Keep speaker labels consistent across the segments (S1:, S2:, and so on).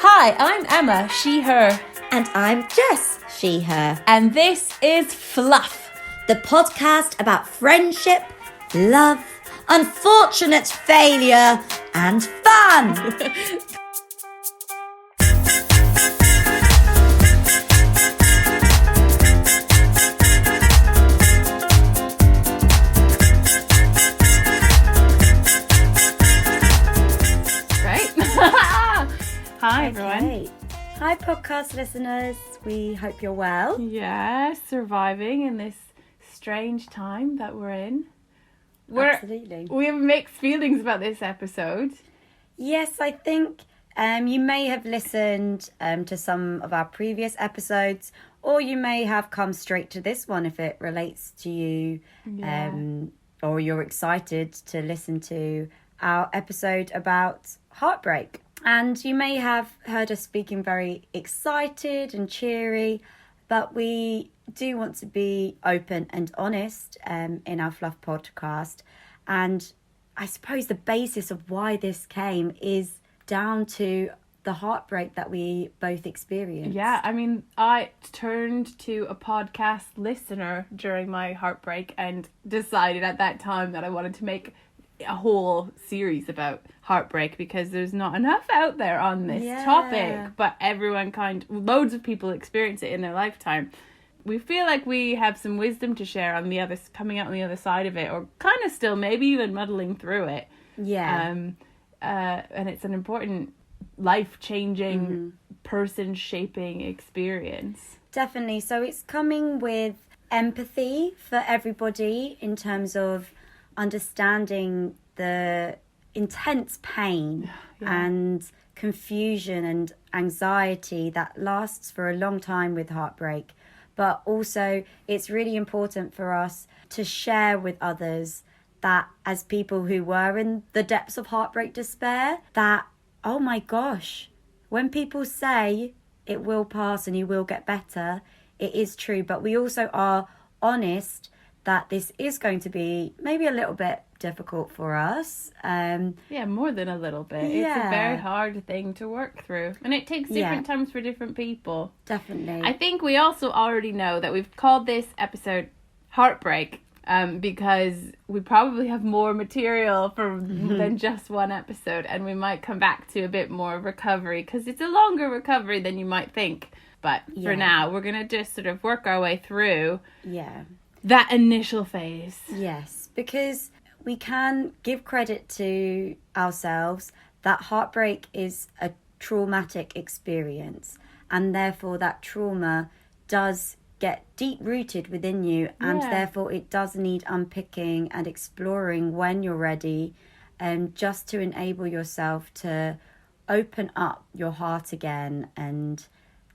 S1: Hi, I'm Emma, she, her.
S2: And I'm Jess, she, her.
S1: And this is Fluff,
S2: the podcast about friendship, love, unfortunate failure, and fun.
S1: Hi, everyone.
S2: Okay. Hi, podcast listeners. We hope you're well.
S1: Yeah, surviving in this strange time that we're in.
S2: Absolutely.
S1: We have mixed feelings about this episode.
S2: Yes, I think you may have listened to some of our previous episodes, or you may have come straight to this one if it relates to you, or you're excited to listen to our episode about heartbreak. And you may have heard us speaking very excited and cheery, but we do want to be open and honest in our Fluff podcast. And I suppose the basis of why this came is down to the heartbreak that we both experienced.
S1: Yeah, I mean, I turned to a podcast listener during my heartbreak and decided at that time that I wanted to make a whole series about heartbreak because there's not enough out there on this topic, but everyone loads of people experience it in their lifetime. We feel like we have some wisdom to share on the other, coming out on the other side of it, or kind of still maybe even muddling through it. And it's an important life-changing, person-shaping experience.
S2: Definitely. So it's coming with empathy for everybody in terms of understanding the intense pain and confusion and anxiety that lasts for a long time with heartbreak. But also it's really important for us to share with others that as people who were in the depths of heartbreak despair, that, oh my gosh, when people say it will pass and you will get better, it is true. But we also are honest that this is going to be maybe a little bit difficult for us.
S1: More than a little bit. It's a very hard thing to work through. And it takes different times for different people.
S2: Definitely.
S1: I think we also already know that we've called this episode Heartbreak because we probably have more material than just one episode. And we might come back to a bit more recovery because it's a longer recovery than you might think. But for now, we're going to just sort of work our way through that initial phase.
S2: Yes, because we can give credit to ourselves that heartbreak is a traumatic experience, and therefore that trauma does get deep rooted within you, and therefore it does need unpicking and exploring when you're ready, just to enable yourself to open up your heart again and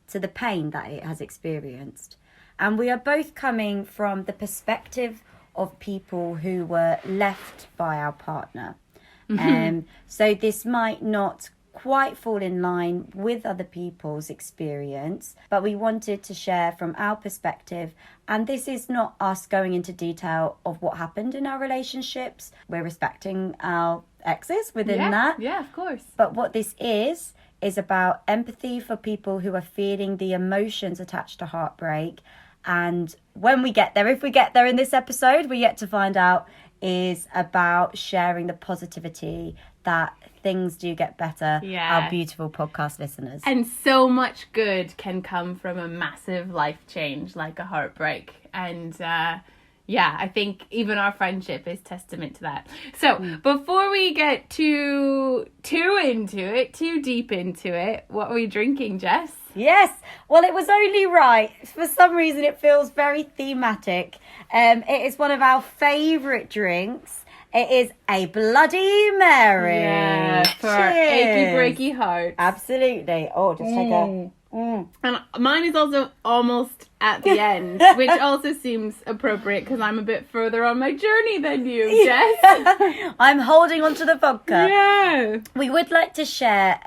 S2: to the pain that it has experienced. And we are both coming from the perspective of people who were left by our partner. So this might not quite fall in line with other people's experience, but we wanted to share from our perspective. And this is not us going into detail of what happened in our relationships. We're respecting our exes within that.
S1: Yeah, of course.
S2: But what this is about empathy for people who are feeling the emotions attached to heartbreak. And when we get there, if we get there in this episode, we're yet to find out, is about sharing the positivity that things do get better. Our beautiful podcast listeners.
S1: And so much good can come from a massive life change like a heartbreak. And I think even our friendship is testament to that. So before we get too deep into it, what are we drinking, Jess?
S2: Yes, well, it was only right. For some reason, it feels very thematic. It is one of our favourite drinks. It is a Bloody Mary.
S1: Yeah, for our achy, breaky heart.
S2: Absolutely. Oh, just take a...
S1: And mine is also almost at the end, which also seems appropriate because I'm a bit further on my journey than you, Jess.
S2: I'm holding on to the vodka.
S1: Yeah.
S2: We would like to share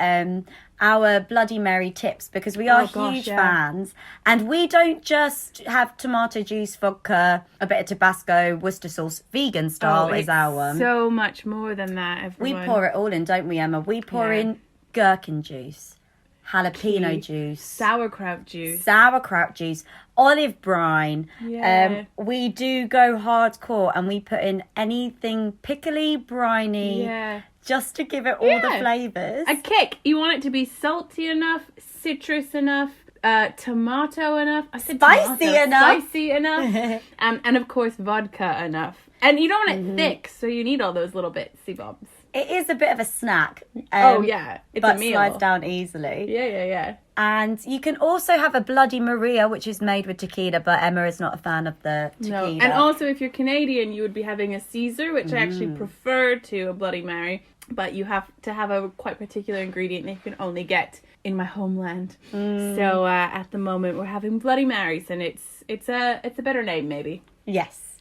S2: our Bloody Mary tips because we are huge fans, and we don't just have tomato juice, vodka, a bit of Tabasco, Worcester sauce, vegan style is our one.
S1: So much more than that, everyone.
S2: We pour it all in, don't we, Emma? We pour in gherkin juice, jalapeno juice,
S1: sauerkraut juice,
S2: olive brine.
S1: Yeah.
S2: We do go hardcore and we put in anything pickly, briny, just to give it all the flavours.
S1: A kick. You want it to be salty enough, citrus enough, tomato enough. I said
S2: spicy
S1: enough. And of course vodka enough. And you don't want it thick, so you need all those little bitsy bobs.
S2: It is a bit of a snack.
S1: It's
S2: but
S1: a meal.
S2: Slides down easily.
S1: Yeah.
S2: And you can also have a Bloody Maria, which is made with tequila, but Emma is not a fan of the tequila.
S1: No. And also, if you're Canadian, you would be having a Caesar, which I actually prefer to a Bloody Mary. But you have to have a quite particular ingredient that you can only get in my homeland. So at the moment, we're having Bloody Marys, and it's a better name, maybe.
S2: Yes,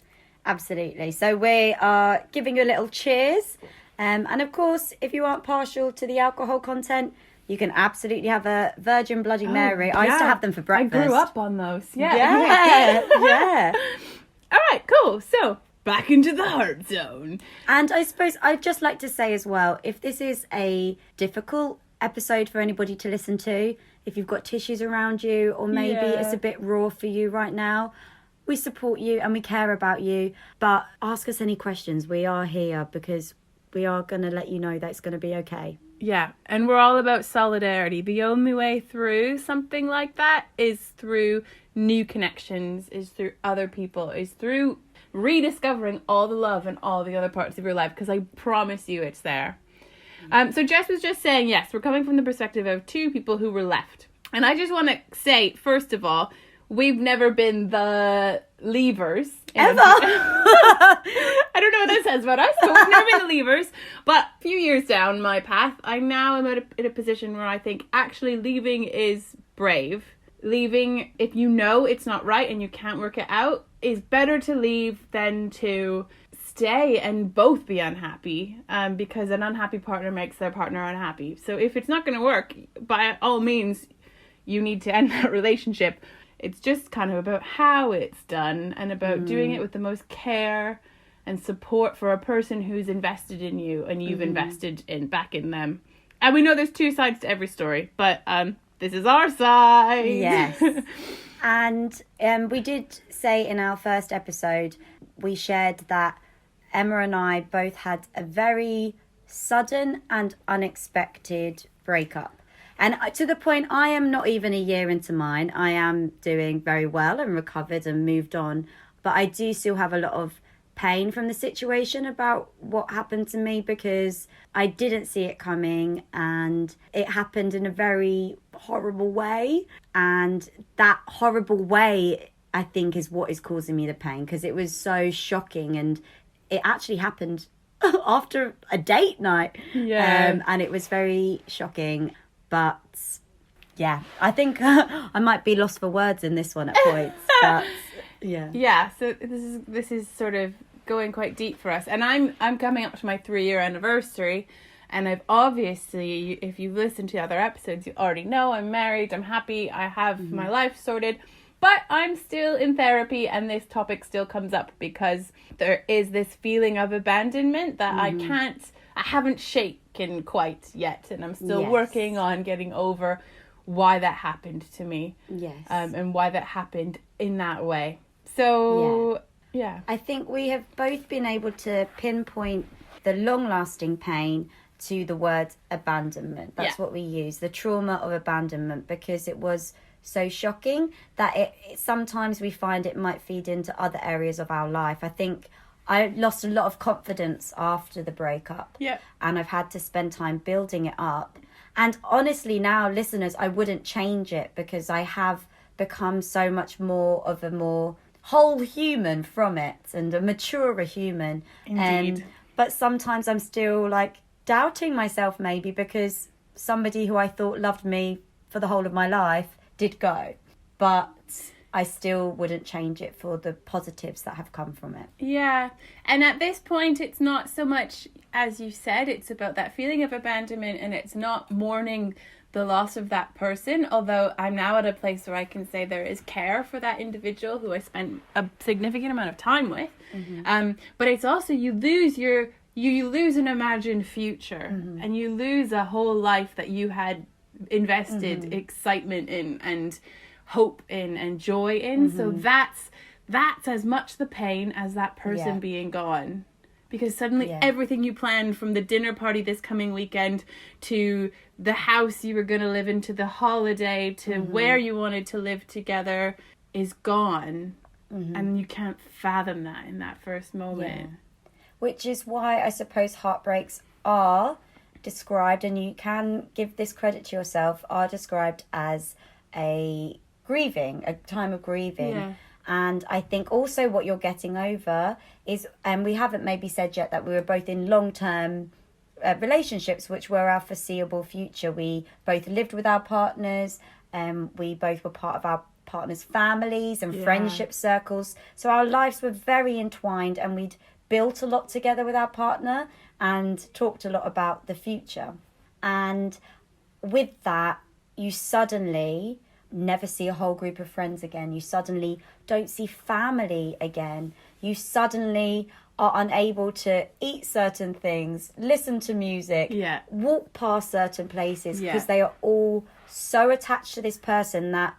S2: absolutely. So we are giving you a little cheers. And of course, if you aren't partial to the alcohol content, you can absolutely have a Virgin Bloody Mary. I used to have them for breakfast.
S1: I grew up on those.
S2: Yeah.
S1: All right, cool. So back into the heart zone.
S2: And I suppose I'd just like to say as well, if this is a difficult episode for anybody to listen to, if you've got tissues around you, or maybe it's a bit raw for you right now, we support you and we care about you. But ask us any questions. We are here because we are going to let you know that it's going to be okay.
S1: Yeah, and we're all about solidarity. The only way through something like that is through new connections, is through other people, is through rediscovering all the love in all the other parts of your life, because I promise you it's there. So Jess was just saying, yes, we're coming from the perspective of two people who were left. And I just want to say, first of all, we've never been the leavers.
S2: Ever.
S1: I don't know what that says about us, but we've never been the leavers. But a few years down my path, I now am in a position where I think actually leaving is brave. Leaving, if you know it's not right and you can't work it out, is better to leave than to stay and both be unhappy, because an unhappy partner makes their partner unhappy. So if it's not going to work, by all means, you need to end that relationship. It's just kind of about how it's done and about doing it with the most care and support for a person who's invested in you and you've invested back in them. And we know there's two sides to every story, but this is our side.
S2: Yes. And we did say in our first episode, we shared that Emma and I both had a very sudden and unexpected breakup. And to the point, I am not even a year into mine. I am doing very well and recovered and moved on. But I do still have a lot of pain from the situation about what happened to me, because I didn't see it coming and it happened in a very horrible way. And that horrible way, I think, is what is causing me the pain, because it was so shocking and it actually happened after a date night.
S1: Yeah.
S2: And it was very shocking. But yeah, I think I might be lost for words in this one at points. But
S1: yeah. So this is sort of going quite deep for us, and I'm coming up to my 3-year anniversary, and I've obviously, if you've listened to other episodes, you already know I'm married, I'm happy, I have my life sorted, but I'm still in therapy, and this topic still comes up because there is this feeling of abandonment that I haven't shaken quite yet, and I'm still working on getting over why that happened to me.
S2: Yes.
S1: And why that happened in that way. So, yeah.
S2: I think we have both been able to pinpoint the long-lasting pain to the word abandonment. That's what we use, the trauma of abandonment, because it was so shocking that it sometimes we find it might feed into other areas of our life. I think I lost a lot of confidence after the breakup.
S1: Yeah.
S2: And I've had to spend time building it up. And honestly now, listeners, I wouldn't change it, because I have become so much more of a more whole human from it, and a maturer human.
S1: Indeed.
S2: But sometimes I'm still like doubting myself, maybe because somebody who I thought loved me for the whole of my life did go. But I still wouldn't change it for the positives that have come from it.
S1: Yeah. And at this point, it's not so much, as you said, it's about that feeling of abandonment, and it's not mourning the loss of that person, although I'm now at a place where I can say there is care for that individual who I spent a significant amount of time with. But it's also you lose an imagined future, and you lose a whole life that you had invested excitement in and hope in and joy in. So that's as much the pain as that person being gone. Because suddenly everything you planned, from the dinner party this coming weekend to the house you were going to live in, to the holiday, to where you wanted to live together, is gone. And you can't fathom that in that first moment.
S2: Which is why I suppose heartbreaks are described, and you can give this credit to yourself, are described as a time of grieving.
S1: Yeah.
S2: And I think also what you're getting over is, and we haven't maybe said yet, that we were both in long-term relationships, which were our foreseeable future. We both lived with our partners, and we both were part of our partners' families and friendship circles. So our lives were very entwined, and we'd built a lot together with our partner and talked a lot about the future. And with that, you suddenly never see a whole group of friends again. You suddenly don't see family again. You suddenly are unable to eat certain things, listen to music, walk past certain places, because they are all so attached to this person that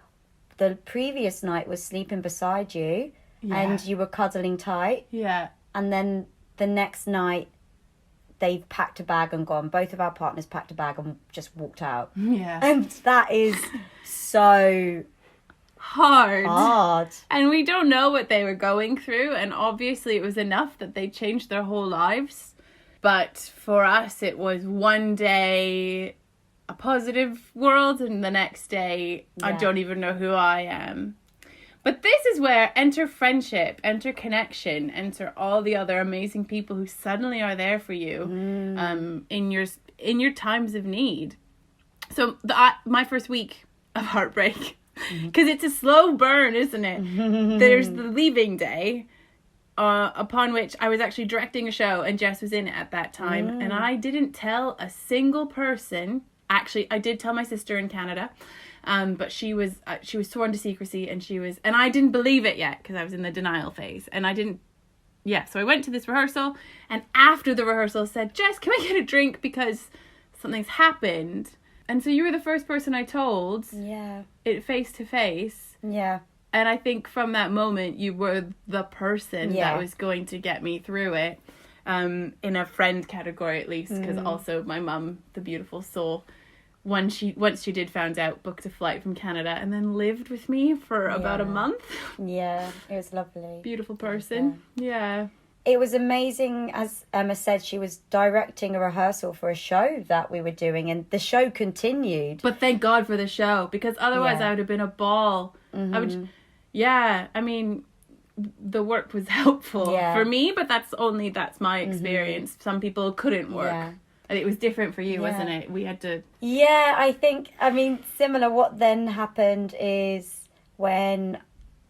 S2: the previous night was sleeping beside you and you were cuddling tight. Yeah. And then the next night they've packed a bag and gone. Both of our partners packed a bag and just walked out. Yeah. And that is so
S1: hard. And we don't know what they were going through. And obviously it was enough that they changed their whole lives. But for us, it was one day a positive world, and the next day I don't even know who I am. But this is where enter friendship, enter connection, enter all the other amazing people who suddenly are there for you in your times of need. So my first week of heartbreak, because it's a slow burn, isn't it? There's the leaving day, upon which I was actually directing a show, and Jess was in it at that time, and I didn't tell a single person. Actually, I did tell my sister in Canada. But she was sworn to secrecy, and I didn't believe it yet because I was in the denial phase, and I didn't. Yeah, so I went to this rehearsal, and after the rehearsal said, Jess, can I get a drink because something's happened? And so you were the first person I told. Yeah. It face to face. Yeah. And I think from that moment you were the person that was going to get me through it, in a friend category at least, because also my mum, the beautiful soul, once she did found out, booked a flight from Canada and then lived with me for about a month. Yeah, it was lovely. Beautiful person. Yeah. It was amazing. As Emma said, she was directing a rehearsal for a show that we were doing, and the show continued. But thank God for the show, because otherwise I would have been a ball. I mean, the work was helpful for me, but that's my experience. Some people couldn't work. Yeah. And it was different for you, wasn't it? We had to... Yeah, I think, similar. What then happened is when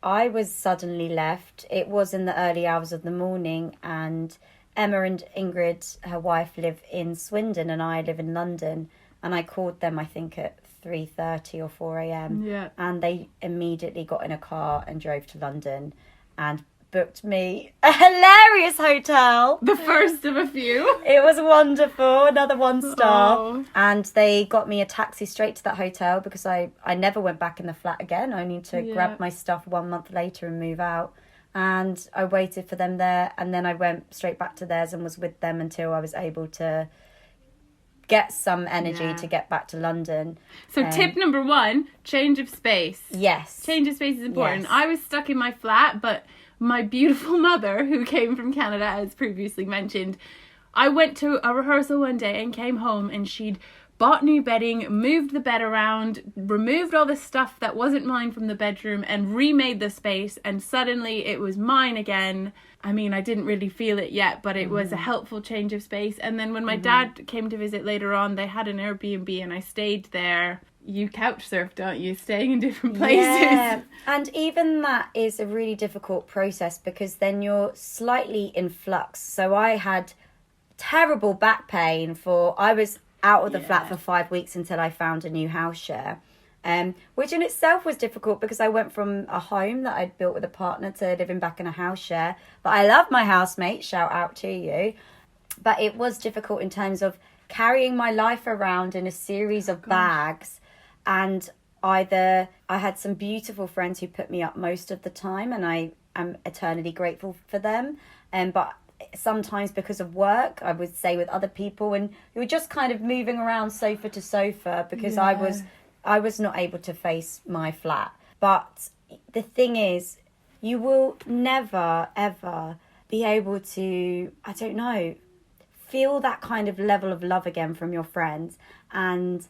S1: I was suddenly left, it was in the early hours of the morning, and Emma and Ingrid, her wife, live in Swindon and I live in London, and I called them, I think, at 3:30 or 4 a.m. Yeah. And they immediately got in a car and drove to London and booked me a hilarious hotel. The first of a few. It was wonderful. Another 1-star. Oh. And they got me a taxi straight to that hotel, because I never went back in the flat again, only to grab my stuff 1 month later and move out. And I waited for them there, and then I went straight back to theirs and was with them until I was able to get some energy to get back to London. So tip number 1, change of space. Yes. Change of space is important. Yes. I was stuck in my flat, but my beautiful mother, who came from Canada, as previously mentioned, I went to a rehearsal one day and came home, and she'd bought new bedding, moved the bed around, removed all the stuff that wasn't mine from the bedroom, and remade the space, and suddenly it was mine again. I mean, I didn't really feel it yet, but it was a helpful change of space. And then when my dad came to visit later on, they had an Airbnb, and I stayed there. You couch surf, don't you? Staying in different places. Yeah, and even that is a really difficult process, because then you're slightly in flux. So I had terrible back pain I was out of the flat for 5 weeks until I found a new house share, which in itself was difficult, because I went from a home that I'd built with a partner to living back in a house share. But I love my housemate, shout out to you. But it was difficult in terms of carrying my life around in a series of bags
S2: And either I had some beautiful friends who put me up most of the time, and I am eternally grateful for them. But sometimes because of work, I would stay with other people, and we were just kind of moving around sofa to sofa because I was not able to face my flat. But the thing is, you will never, ever be able to, I don't know, feel that kind of level of love again from your friends. And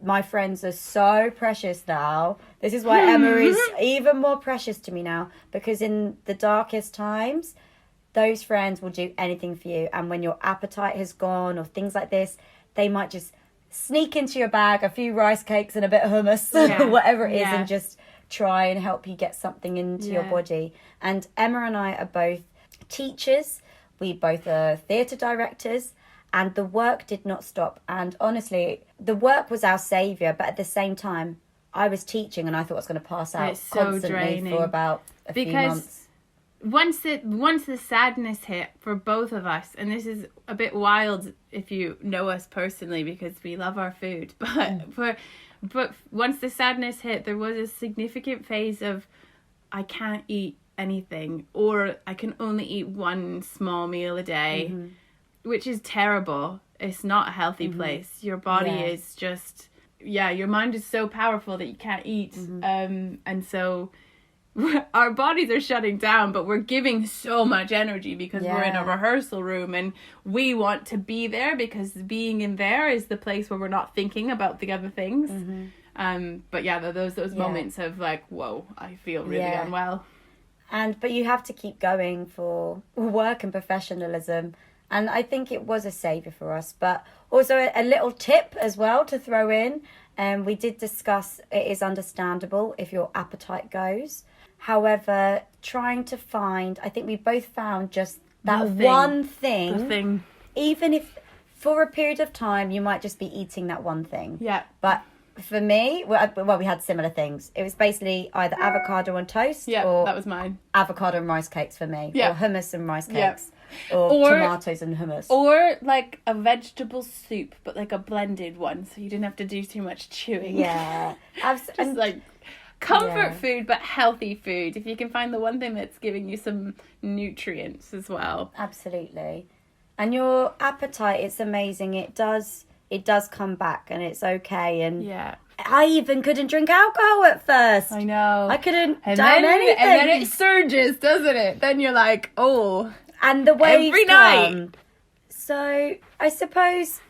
S2: my friends are so precious now. This is why Emma is even more precious to me now, because in the darkest times, those friends will do anything for you. And when your appetite has gone or things like this, they might just sneak into your bag a few rice cakes and a bit of hummus, whatever it is, and just try and help you get something into your body. And Emma and I are both teachers. We both are theatre directors. And the work did not stop. And honestly, the work was our saviour. But at the same time, I was teaching and I thought I was going to pass out constantly for about a few months.
S1: Once the sadness hit for both of us, and this is a bit wild if you know us personally because we love our food, but once the sadness hit, there was a significant phase of I can't eat anything, or I can only eat one small meal a day, which is terrible. It's not a healthy place. Your body is just, your mind is so powerful that you can't eat. And so our bodies are shutting down, but we're giving so much energy because we're in a rehearsal room and we want to be there because being in there is the place where we're not thinking about the other things. But those moments of like, whoa, I feel really unwell.
S2: But you have to keep going for work and professionalism. And I think it was a saviour for us. But also a little tip as well to throw in. We did discuss it is understandable if your appetite goes. However, trying to find, I think we both found just that one thing. Even if for a period of time you might just be eating that one thing.
S1: Yeah.
S2: But for me, we had similar things. It was basically either avocado on toast or
S1: that was mine.
S2: Avocado and rice cakes for me.
S1: Yeah.
S2: Or hummus and rice cakes. Or tomatoes and hummus.
S1: Or like a vegetable soup, but like a blended one, so you didn't have to do too much chewing.
S2: Yeah.
S1: Just like comfort food, but healthy food. If you can find the one thing that's giving you some nutrients as well.
S2: Absolutely. And your appetite, it's amazing. It does come back and it's okay. And I even couldn't drink alcohol at first.
S1: I know.
S2: I couldn't down anything.
S1: And then it surges, doesn't it? Then you're like, oh.
S2: And the waves
S1: every
S2: come.
S1: night.
S2: So I suppose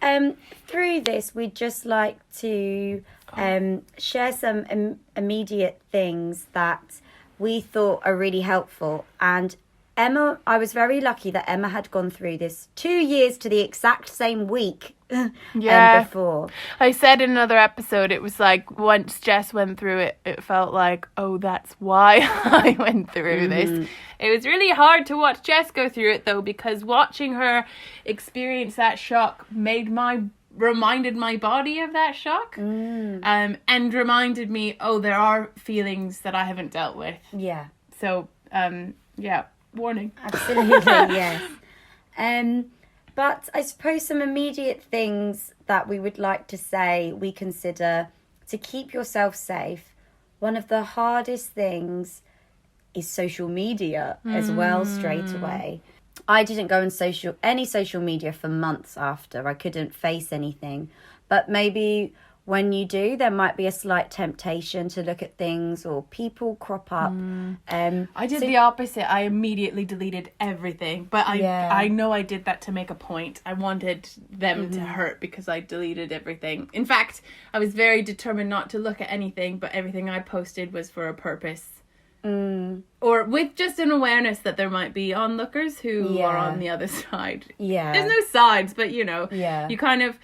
S2: through this, we'd just like to share some immediate things that we thought are really helpful. And Emma, I was very lucky that Emma had gone through this 2 years to the exact same week before.
S1: I said in another episode, it was like once Jess went through it, it felt like, oh, that's why I went through this. It was really hard to watch Jess go through it though, because watching her experience that shock reminded my body of that shock, and reminded me, oh, there are feelings that I haven't dealt with. Yeah. So, warning.
S2: Absolutely, yes. But I suppose some immediate things that we would like to say we consider to keep yourself safe. One of the hardest things is social media as well, straight away. I didn't go on any social media for months after. I couldn't face anything. But maybe when you do, there might be a slight temptation to look at things or people crop up.
S1: I did the opposite. I immediately deleted everything. But I know I did that to make a point. I wanted them to hurt because I deleted everything. In fact, I was very determined not to look at anything, but everything I posted was for a purpose. Or with just an awareness that there might be onlookers who are on the other side. Yeah. There's no sides, but you kind of...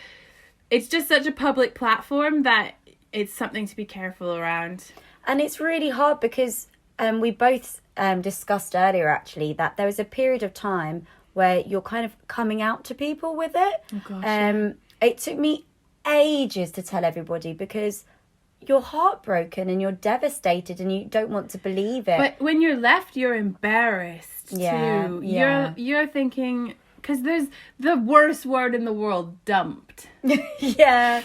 S1: It's just such a public platform that it's something to be careful around.
S2: And it's really hard because we both discussed earlier, actually, that there was a period of time where you're kind of coming out to people with it.
S1: Oh, gosh,
S2: It took me ages to tell everybody because you're heartbroken and you're devastated and you don't want to believe it.
S1: But when you're left, you're embarrassed too. You're thinking... Because there's the worst word in the world, dumped.
S2: Yeah.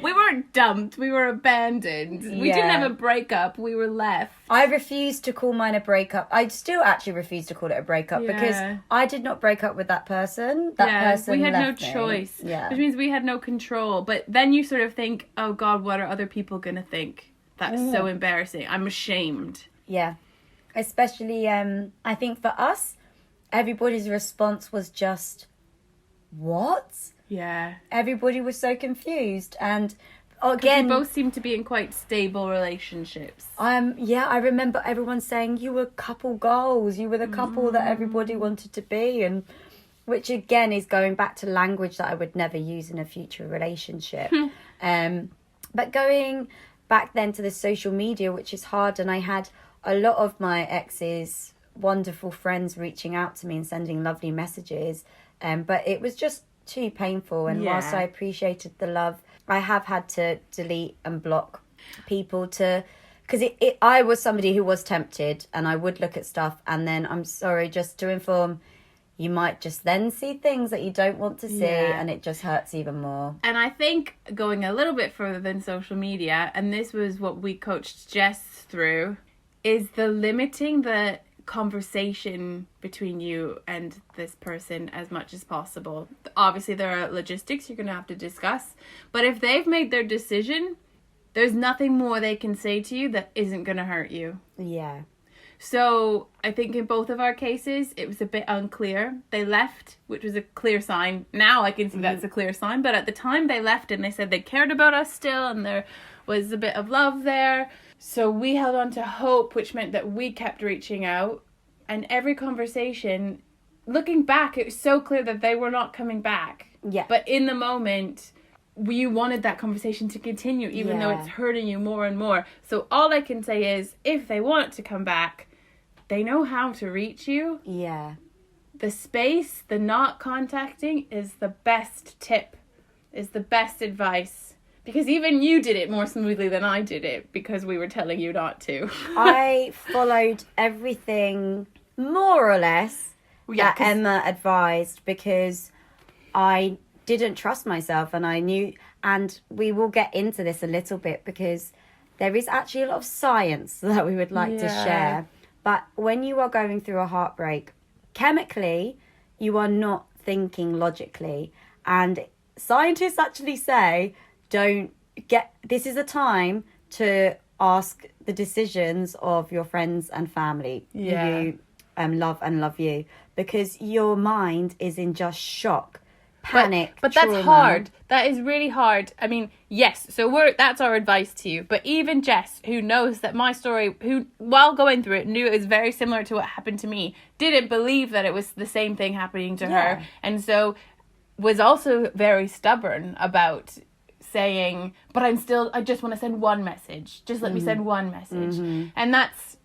S1: We weren't dumped, we were abandoned. We didn't have a breakup, we were left.
S2: I refuse to call mine a breakup. I still actually refuse to call it a breakup because I did not break up with that person. That person
S1: we had no
S2: left me.
S1: choice.
S2: Yeah.
S1: Which means we had no control. But then you sort of think, oh God, what are other people going to think? That's so embarrassing. I'm ashamed.
S2: Yeah. Especially, I think for us, everybody's response was just, what?
S1: Yeah.
S2: Everybody was so confused. And again,
S1: we both seem to be in quite stable relationships.
S2: I remember everyone saying you were couple goals. You were the couple that everybody wanted to be. And which again is going back to language that I would never use in a future relationship. But going back then to the social media, which is hard. And I had a lot of my ex's wonderful friends reaching out to me and sending lovely messages, but it was just too painful. And whilst I appreciated the love, I have had to delete and block people because I was somebody who was tempted, and I would look at stuff, and then I'm sorry, just to inform, you might just then see things that you don't want to see, and it just hurts even more.
S1: And I think going a little bit further than social media, and this was what we coached Jess through, is the limiting the conversation between you and this person as much as possible. Obviously there are logistics you're going to have to discuss, but if they've made their decision, there's nothing more they can say to you that isn't going to hurt you.
S2: Yeah.
S1: So I think in both of our cases it was a bit unclear. They left, which was a clear sign. Now I can see that's a clear sign, but at the time they left and they said they cared about us still and there was a bit of love there. So we held on to hope, which meant that we kept reaching out. And every conversation, looking back, it was so clear that they were not coming back.
S2: Yeah.
S1: But in the moment, you wanted that conversation to continue, even though it's hurting you more and more. So all I can say is, if they want to come back, they know how to reach you.
S2: Yeah.
S1: The space, the not contacting is the best tip, is the best advice. Because even you did it more smoothly than I did it because we were telling you not to.
S2: I followed everything more or less that Emma advised because I didn't trust myself, and I knew, and we will get into this a little bit because there is actually a lot of science that we would like to share. But when you are going through a heartbreak, chemically, you are not thinking logically. And scientists actually say, this is a time to ask the decisions of your friends and family who you love you, because your mind is in just shock, panic,
S1: but
S2: trauma.
S1: That's hard. That is really hard. I mean, yes, so that's our advice to you. But even Jess, who knows that my story, who while going through it knew it was very similar to what happened to me, didn't believe that it was the same thing happening to her, and so was also very stubborn about saying, but I just want to send one message. Just let me send one message. And that's,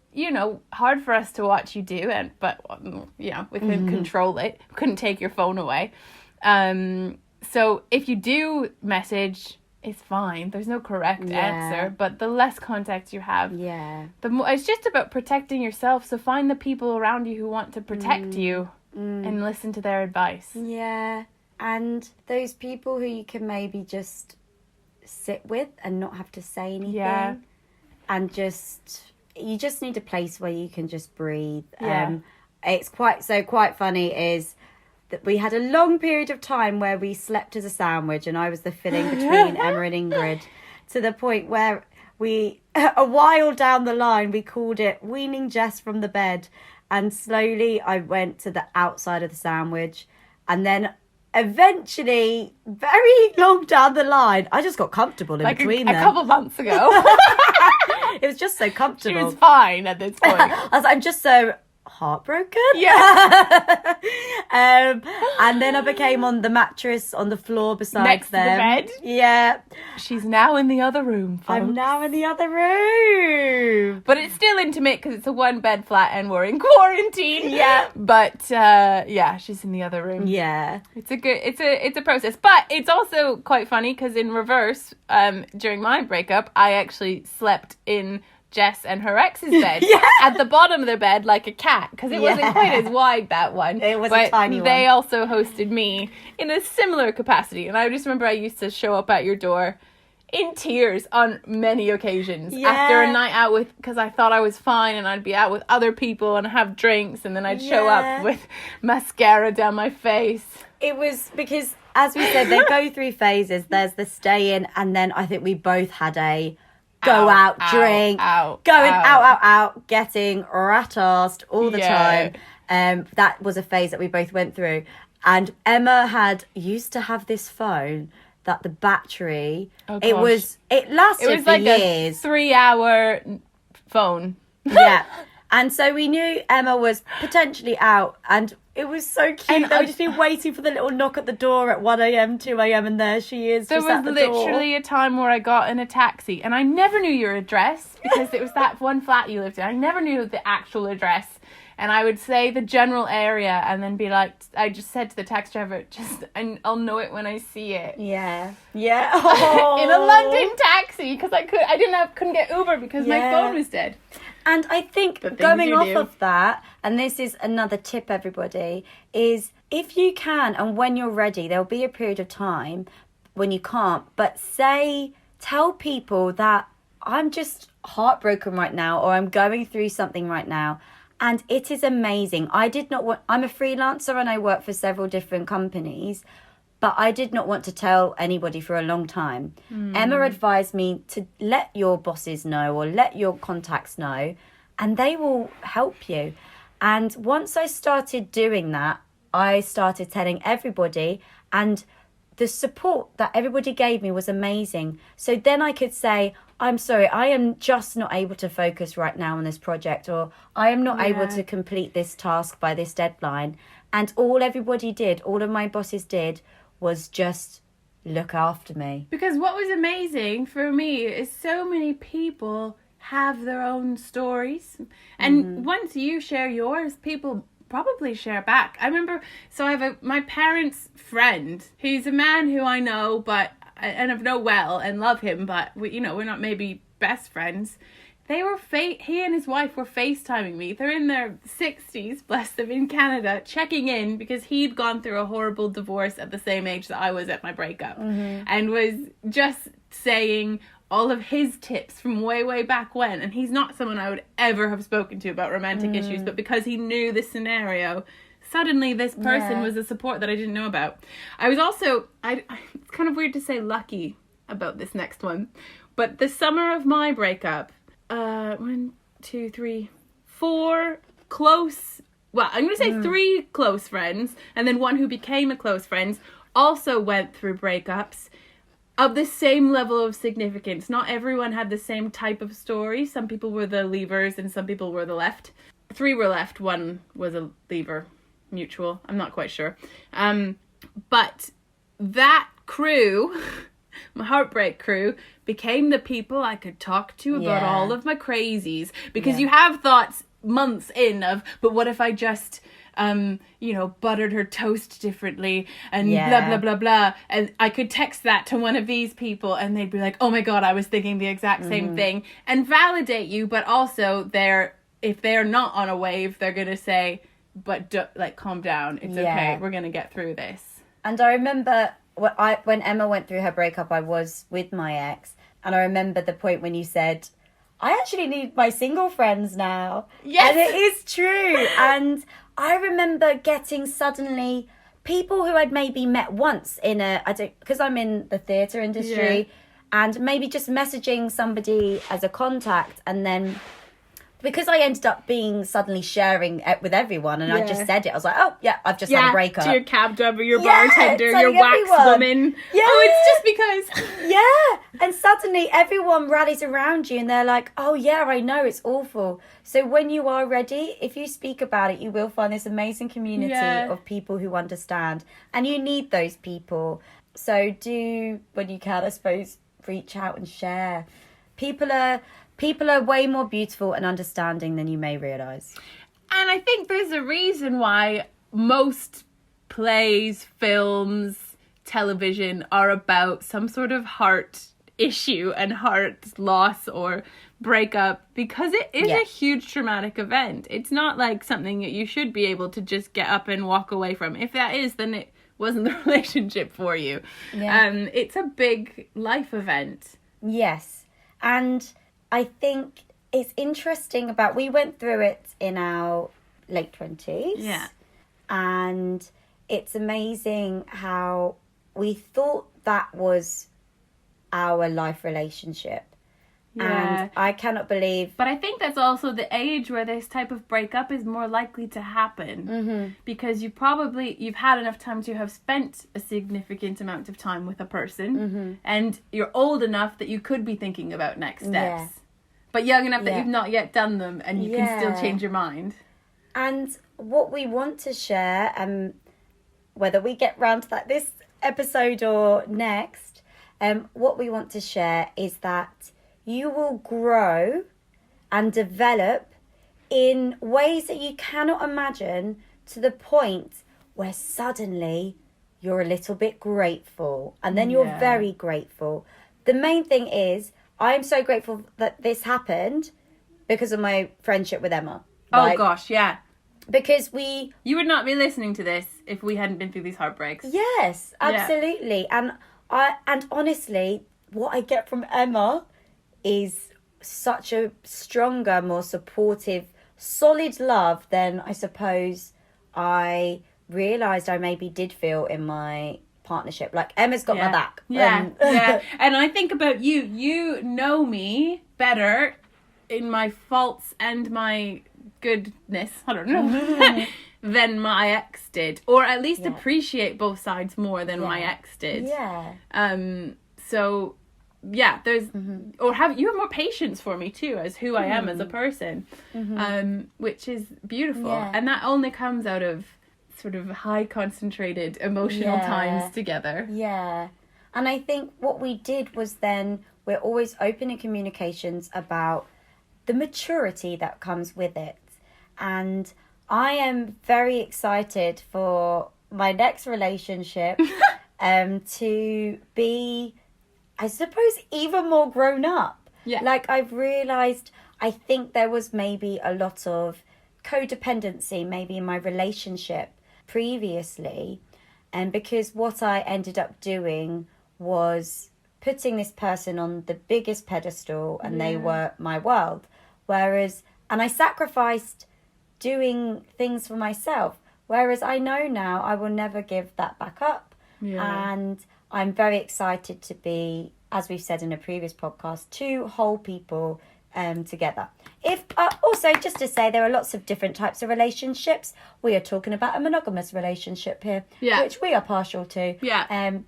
S1: hard for us to watch you do. But we couldn't control it. We couldn't take your phone away. So if you do message, it's fine. There's no correct answer. But the less contact you have, the more. It's just about protecting yourself. So find the people around you who want to protect you and listen to their advice.
S2: Yeah. And those people who you can maybe just sit with and not have to say anything, and you just need a place where you can just breathe. It's quite funny is that we had a long period of time where we slept as a sandwich, and I was the filling between Emma and Ingrid, to the point where a while down the line we called it weaning Jess from the bed, and slowly I went to the outside of the sandwich, and then eventually, very long down the line, I just got comfortable in between them.
S1: A couple months ago.
S2: It was just so comfortable.
S1: She was fine at this point.
S2: I was like, I'm just so heartbroken.
S1: Yeah.
S2: And then I became on the mattress on the floor beside
S1: next
S2: them.
S1: Next to the bed.
S2: Yeah.
S1: She's now in the other room, folks.
S2: I'm now in the other room.
S1: But it's still intimate because it's a one bed flat and we're in quarantine.
S2: Yeah.
S1: But she's in the other room.
S2: Yeah.
S1: It's a process. But it's also quite funny because in reverse, during my breakup, I actually slept in Jess and her ex's bed at the bottom of their bed like a cat, because it wasn't quite as wide, that one.
S2: It was a tiny one.
S1: They also hosted me in a similar capacity, and I just remember I used to show up at your door in tears on many occasions after a night out because I thought I was fine, and I'd be out with other people and have drinks, and then I'd show up with mascara down my face.
S2: It was because, as we said, they go through phases. There's the stay in, and then I think we both had a go out, drink, going out, getting rat-arsed all the time. That was a phase that we both went through. And Emma used to have this phone that the battery, it lasted for years.
S1: A 3-hour phone.
S2: Yeah. And so we knew Emma was potentially out, and it was so cute. They would just be waiting for the little knock at the door at 1 a.m, 2 a.m, and there she is.
S1: There was literally a time where I got in a taxi, and I never knew your address because it was that one flat you lived in. I never knew the actual address. And I would say the general area and then be like, I just said to the taxi driver, I'll know it when I see it.
S2: Yeah. Yeah. Oh.
S1: In a London taxi, because I couldn't get Uber because my phone was dead.
S2: And I think going off of that, and this is another tip, everybody, is if you can and when you're ready, there'll be a period of time when you can't, but tell people that I'm just heartbroken right now, or I'm going through something right now. And it is amazing. I'm a freelancer and I work for several different companies, but I did not want to tell anybody for a long time. Emma advised me to let your bosses know or let your contacts know, and they will help you. And once I started doing that, I started telling everybody, and the support that everybody gave me was amazing. So then I could say, I'm sorry, I am just not able to focus right now on this project, or I am not able to complete this task by this deadline. And all of my bosses did was just look after me.
S1: Because what was amazing for me is so many people have their own stories. And once you share yours, people probably share back. I remember, so I have my parents' friend, who's a man who I know, and I know well and love him, but we're not maybe best friends. He and his wife were FaceTiming me. They're in their 60s, bless them, in Canada, checking in because he'd gone through a horrible divorce at the same age that I was at my breakup, and was just saying all of his tips from way, way back when. And he's not someone I would ever have spoken to about romantic issues, but because he knew the scenario, suddenly this person was a support that I didn't know about. I was also, it's kind of weird to say lucky about this next one, but the summer of my breakup, 1, 2, 3, 4 close, well, I'm going to say 3 close friends, and then one who became a close friend, also went through breakups of the same level of significance. Not everyone had the same type of story. Some people were the leavers and some people were the left. 3 were left, 1 was a leaver. Mutual, I'm not quite sure. But that crew, my heartbreak crew, became the people I could talk to about all of my crazies. Because you have thoughts months in of, but what if I just buttered her toast differently and blah blah blah blah, and I could text that to one of these people and they'd be like, oh my god, I was thinking the exact same thing, and validate you. But also if they're not on a wave, they're gonna say, but calm down, it's okay, we're gonna get through this.
S2: And I remember when Emma went through her breakup, I was with my ex, and I remember the point when you said, I actually need my single friends now. Yes. And it is true. And I remember getting suddenly people who I'd maybe met once because I'm in the theatre industry, and maybe just messaging somebody as a contact, and then because I ended up being suddenly sharing it with everyone, and I just said it. I was like, oh, yeah, I've just had a breakup.
S1: To your cab driver, your bartender, your wax woman. Yeah. Oh, it's just because.
S2: Yeah. And suddenly everyone rallies around you and they're like, oh, yeah, I know, it's awful. So when you are ready, if you speak about it, you will find this amazing community of people who understand. And you need those people. So do, when you can, I suppose, reach out and share. People are way more beautiful and understanding than you may realise.
S1: And I think there's a reason why most plays, films, television are about some sort of heart issue and heart loss or breakup, because it is a huge traumatic event. It's not like something that you should be able to just get up and walk away from. If that is, then it wasn't the relationship for you. It's a big life event.
S2: Yes. And I think it's interesting we went through it in our late 20s.
S1: Yeah.
S2: And it's amazing how we thought that was our life relationship.
S1: Yeah.
S2: And I cannot believe...
S1: But I think that's also the age where this type of breakup is more likely to happen. Because you've had enough time to have spent a significant amount of time with a person. And you're old enough that you could be thinking about next steps.
S2: Yeah.
S1: But young enough that you've not yet done them, and you can still change your mind.
S2: And what we want to share, whether we get round to that this episode or next, what we want to share is that you will grow and develop in ways that you cannot imagine, to the point where suddenly you're a little bit grateful, and then you're very grateful. The main thing is, I'm so grateful that this happened because of my friendship with Emma.
S1: Oh gosh, yeah.
S2: Because
S1: you would not be listening to this if we hadn't been through these heartbreaks.
S2: Yes, absolutely. And honestly, what I get from Emma is such a stronger, more supportive, solid love than I suppose I realised I maybe did feel in my partnership. Like, Emma's got my back.
S1: Yeah. And I think about you. You know me better in my faults and my goodness, I don't know, than my ex did. Or at least appreciate both sides more than my ex did.
S2: Yeah.
S1: So... yeah, there's you have more patience for me too, as who I am as a person, which is beautiful, and that only comes out of sort of high concentrated emotional times together.
S2: Yeah, and I think what we did was then we're always open in communications about the maturity that comes with it, and I am very excited for my next relationship to be, I suppose, even more grown up.
S1: Yeah.
S2: Like, I've realised, I think there was maybe a lot of codependency maybe in my relationship previously. And because what I ended up doing was putting this person on the biggest pedestal, and they were my world. And I sacrificed doing things for myself. Whereas I know now I will never give that back up. Yeah. And I'm very excited to be, as we've said in a previous podcast, two whole people together. If also, just to say, there are lots of different types of relationships. We are talking about a monogamous relationship here, which we are partial to.
S1: Yeah.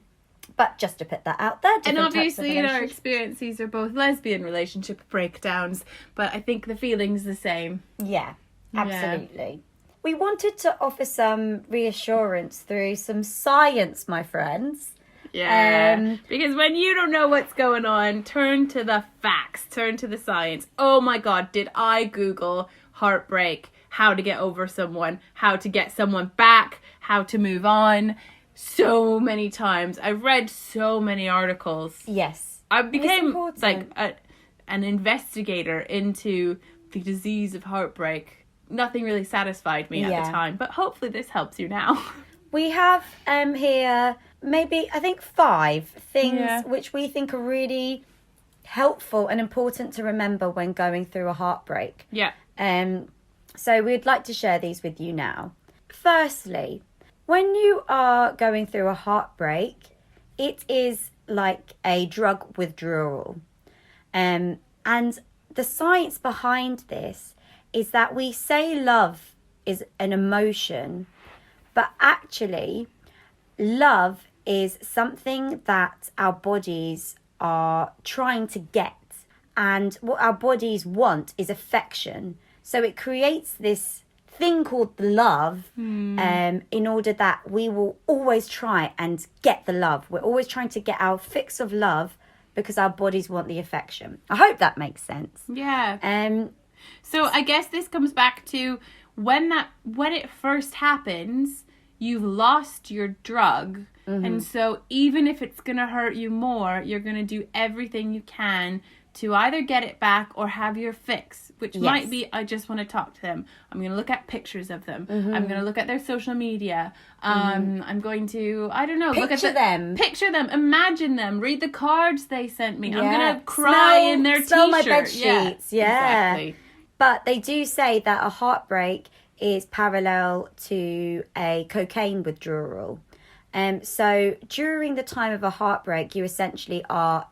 S2: But just to put that out there.
S1: And obviously in our experience, these are both lesbian relationship breakdowns, but I think the feeling's the same.
S2: Yeah, absolutely. Yeah. We wanted to offer some reassurance through some science, my friends.
S1: Yeah, because when you don't know what's going on, turn to the facts, turn to the science. Oh my God, did I Google heartbreak, how to get over someone, how to get someone back, how to move on, so many times. I read so many articles.
S2: Yes.
S1: I became like an investigator into the disease of heartbreak. Nothing really satisfied me at the time, but hopefully this helps you now.
S2: We have here maybe, I think, 5 things which we think are really helpful and important to remember when going through a heartbreak.
S1: Yeah.
S2: So we'd like to share these with you now. Firstly, when you are going through a heartbreak, it is like a drug withdrawal. And the science behind this is that we say love is an emotion, but actually love is something that our bodies are trying to get. And what our bodies want is affection. So it creates this thing called love in order that we will always try and get the love. We're always trying to get our fix of love because our bodies want the affection. I hope that makes sense.
S1: Yeah. So I guess this comes back to when it first happens, you've lost your drug, And so even if it's going to hurt you more, you're going to do everything you can to either get it back or have your fix, which might be, I just want to talk to them. I'm going to look at pictures of them. I'm going to look at their social media. I'm going to, I don't know, look at
S2: them.
S1: Picture them, imagine them, read the cards they sent me. I'm going to cry in their t-shirt.
S2: My bed sheets. Yeah.
S1: Exactly.
S2: But they do say that a heartbreak is parallel to a cocaine withdrawal. So during the time of a heartbreak, you essentially are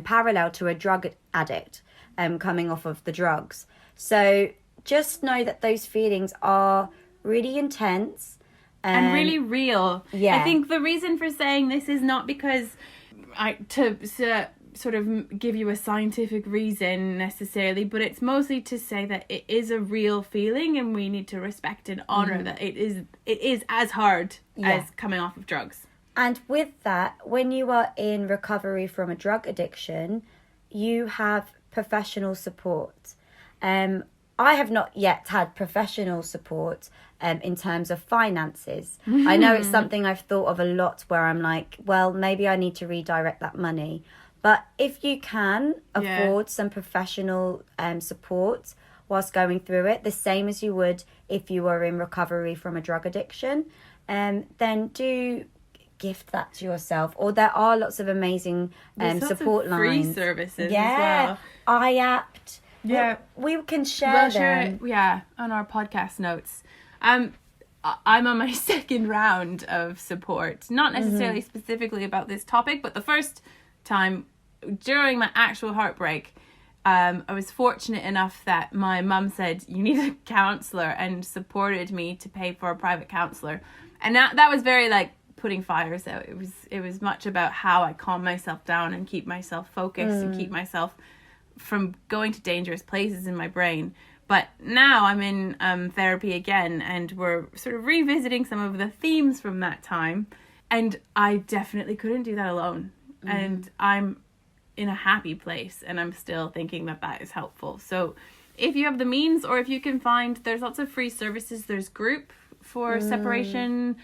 S2: parallel to a drug addict coming off of the drugs. So just know that those feelings are really intense.
S1: And really real.
S2: Yeah.
S1: I think the reason for saying this is not because to sort of give you a scientific reason necessarily, but it's mostly to say that it is a real feeling and we need to respect and honour that it is as hard as coming off of drugs.
S2: And with that, when you are in recovery from a drug addiction, you have professional support. I have not yet had professional support in terms of finances. I know it's something I've thought of a lot where I'm like, well, maybe I need to redirect that money. But if you can afford some professional support whilst going through it, the same as you would if you were in recovery from a drug addiction, then do gift that to yourself. Or there are lots of amazing support lines.
S1: Free services as well.
S2: iApt.
S1: Yeah.
S2: We can share them.
S1: On our podcast notes. I'm on my second round of support. Not necessarily specifically about this topic, but the first time during my actual heartbreak, I was fortunate enough that my mum said, you need a counsellor, and supported me to pay for a private counsellor. And that was very like putting fires out. It was much about how I calm myself down and keep myself focused and keep myself from going to dangerous places in my brain. But now I'm in therapy again, and we're sort of revisiting some of the themes from that time. And I definitely couldn't do that alone. And I'm in a happy place, and I'm still thinking that is helpful. So if you have the means, or if you can find, there's lots of free services. There's group for separation,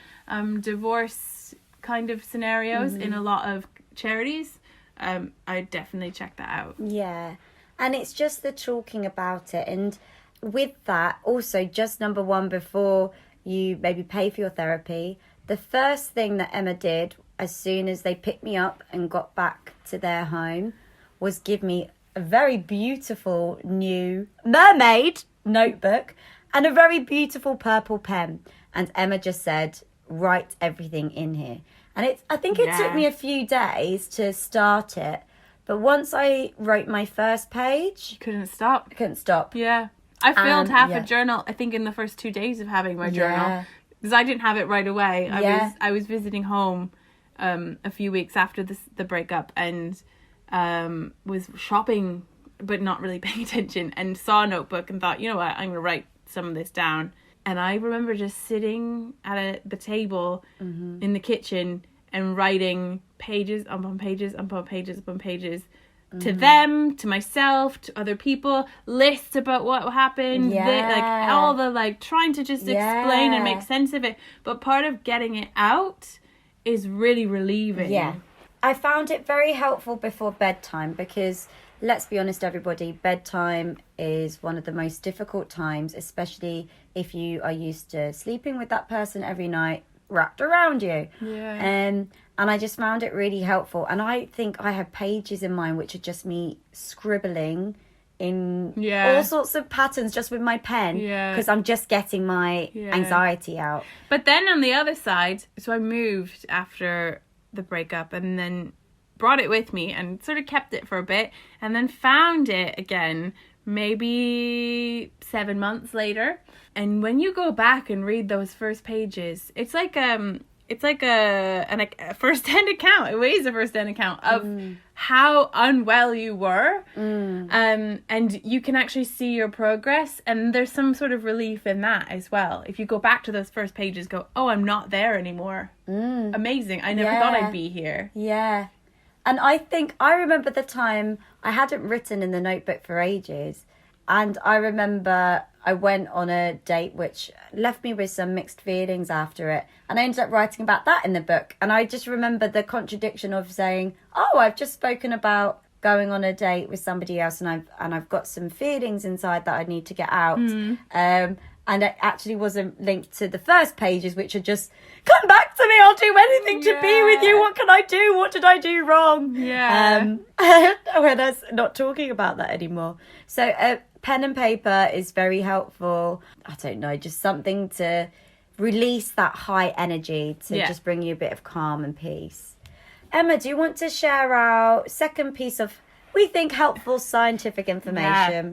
S1: divorce kind of scenarios in a lot of charities. I definitely check that out.
S2: Yeah. And it's just the talking about it. And with that, also, just number one, before you maybe pay for your therapy, the first thing that Emma did as soon as they picked me up and got back to their home was give me a very beautiful new mermaid notebook and a very beautiful purple pen. And Emma just said, write everything in here. And I think it took me a few days to start it. But once I wrote my first page,
S1: You couldn't stop. Yeah. I filled half a journal, I think, in the first 2 days of having my journal. Because I didn't have it right away. I was visiting home a few weeks after the breakup, and was shopping but not really paying attention, and saw a notebook and thought, you know what, I'm going to write some of this down. And I remember just sitting at the table in the kitchen and writing pages upon pages upon pages upon pages to them, to myself, to other people, lists about what happened, all the trying to just explain and make sense of it. But part of getting it out is really relieving.
S2: Yeah. I found it very helpful before bedtime because, let's be honest, everybody, bedtime is one of the most difficult times, especially if you are used to sleeping with that person every night wrapped around you.
S1: Yeah.
S2: And I just found it really helpful. And I think I have pages in mine which are just me scribbling in all sorts of patterns just with my pen, because I'm just getting my anxiety out.
S1: But then on the other side, so I moved after the breakup and then brought it with me and sort of kept it for a bit, and then found it again maybe 7 months later. And when you go back and read those first pages, it's like a first-hand account. It is a first-hand account of how unwell you were. And you can actually see your progress. And there's some sort of relief in that as well. If you go back to those first pages, go, oh, I'm not there anymore. Amazing. I never thought I'd be here.
S2: Yeah. And I remember the time I hadn't written in the notebook for ages. And I remember I went on a date which left me with some mixed feelings after it. And I ended up writing about that in the book. And I just remember the contradiction of saying, oh, I've just spoken about going on a date with somebody else and I've got some feelings inside that I need to get out. And it actually wasn't linked to the first pages, which are just, come back to me, I'll do anything to be with you. What can I do? What did I do wrong?
S1: Yeah.
S2: When I was not talking about that anymore. So pen and paper is very helpful. I don't know, just something to release that high energy to just bring you a bit of calm and peace. Emma, do you want to share our second piece of, we think, helpful scientific information?
S1: Yeah.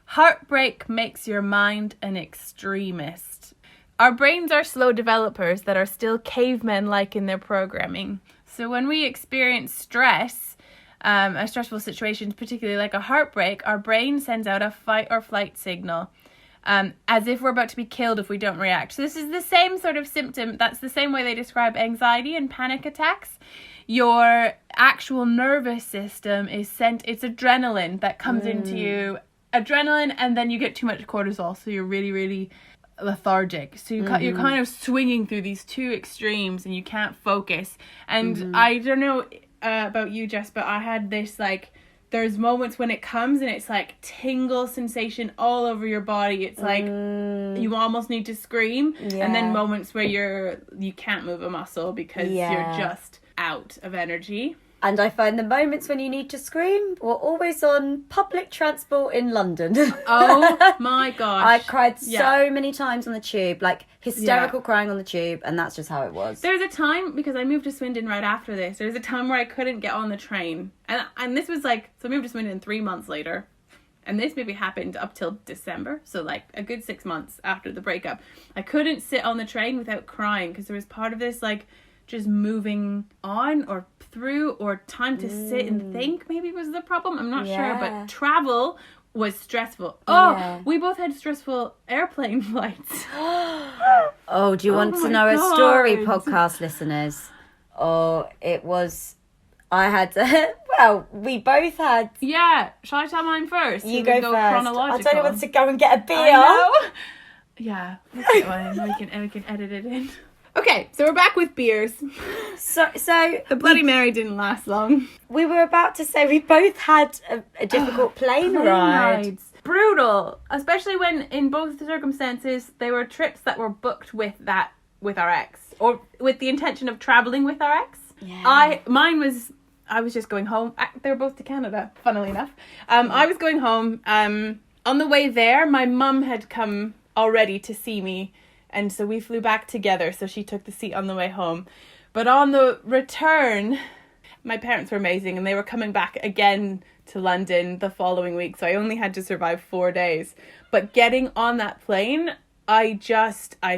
S1: Heartbreak makes your mind an extremist. Our brains are slow developers that are still cavemen-like in their programming. So when we experience stress, a stressful situation, particularly like a heartbreak, our brain sends out a fight or flight signal, as if we're about to be killed if we don't react. So this is the same sort of symptom. That's the same way they describe anxiety and panic attacks. Your actual nervous system is it's adrenaline that comes into you. Adrenaline, and then you get too much cortisol, so you're really, really lethargic. So you're kind of swinging through these two extremes, and you can't focus. And I don't know about you, Jess, but I had this, like, there's moments when it comes and it's like tingle sensation all over your body. It's like you almost need to scream. And then moments where you can't move a muscle because you're just out of energy.
S2: And I find the moments when you need to scream were always on public transport in London.
S1: Oh my gosh.
S2: I cried so many times on the tube, like hysterical crying on the tube, and that's just how it was.
S1: There's a time, because I moved to Swindon right after this, there's a time where I couldn't get on the train. And this was like, so I moved to Swindon 3 months later. And this maybe happened up till December, so like a good 6 months after the breakup. I couldn't sit on the train without crying, because there was part of this, like, just moving on or through, or time to sit and think maybe was the problem. I'm not sure, but travel was stressful. We both had stressful airplane flights.
S2: Do you want to know a story, podcast listeners? It was, I had we both had.
S1: Yeah, shall I tell mine first?
S2: You go first.
S1: Chronological.
S2: I don't know what to go and get a beer.
S1: I know. Yeah, let's get one and we can edit it in. Okay, so we're back with beers. So the Bloody Mary didn't last long.
S2: We were about to say we both had a difficult plane ride.
S1: Rides. Brutal, especially when in both circumstances they were trips that were booked with our ex, or with the intention of traveling with our ex. Yeah. I was just going home. They were both to Canada, funnily enough. I was going home. On the way there, my mum had come already to see me. And so we flew back together, so she took the seat on the way home. But on the return, my parents were amazing, and they were coming back again to London the following week, so I only had to survive 4 days. But getting on that plane, I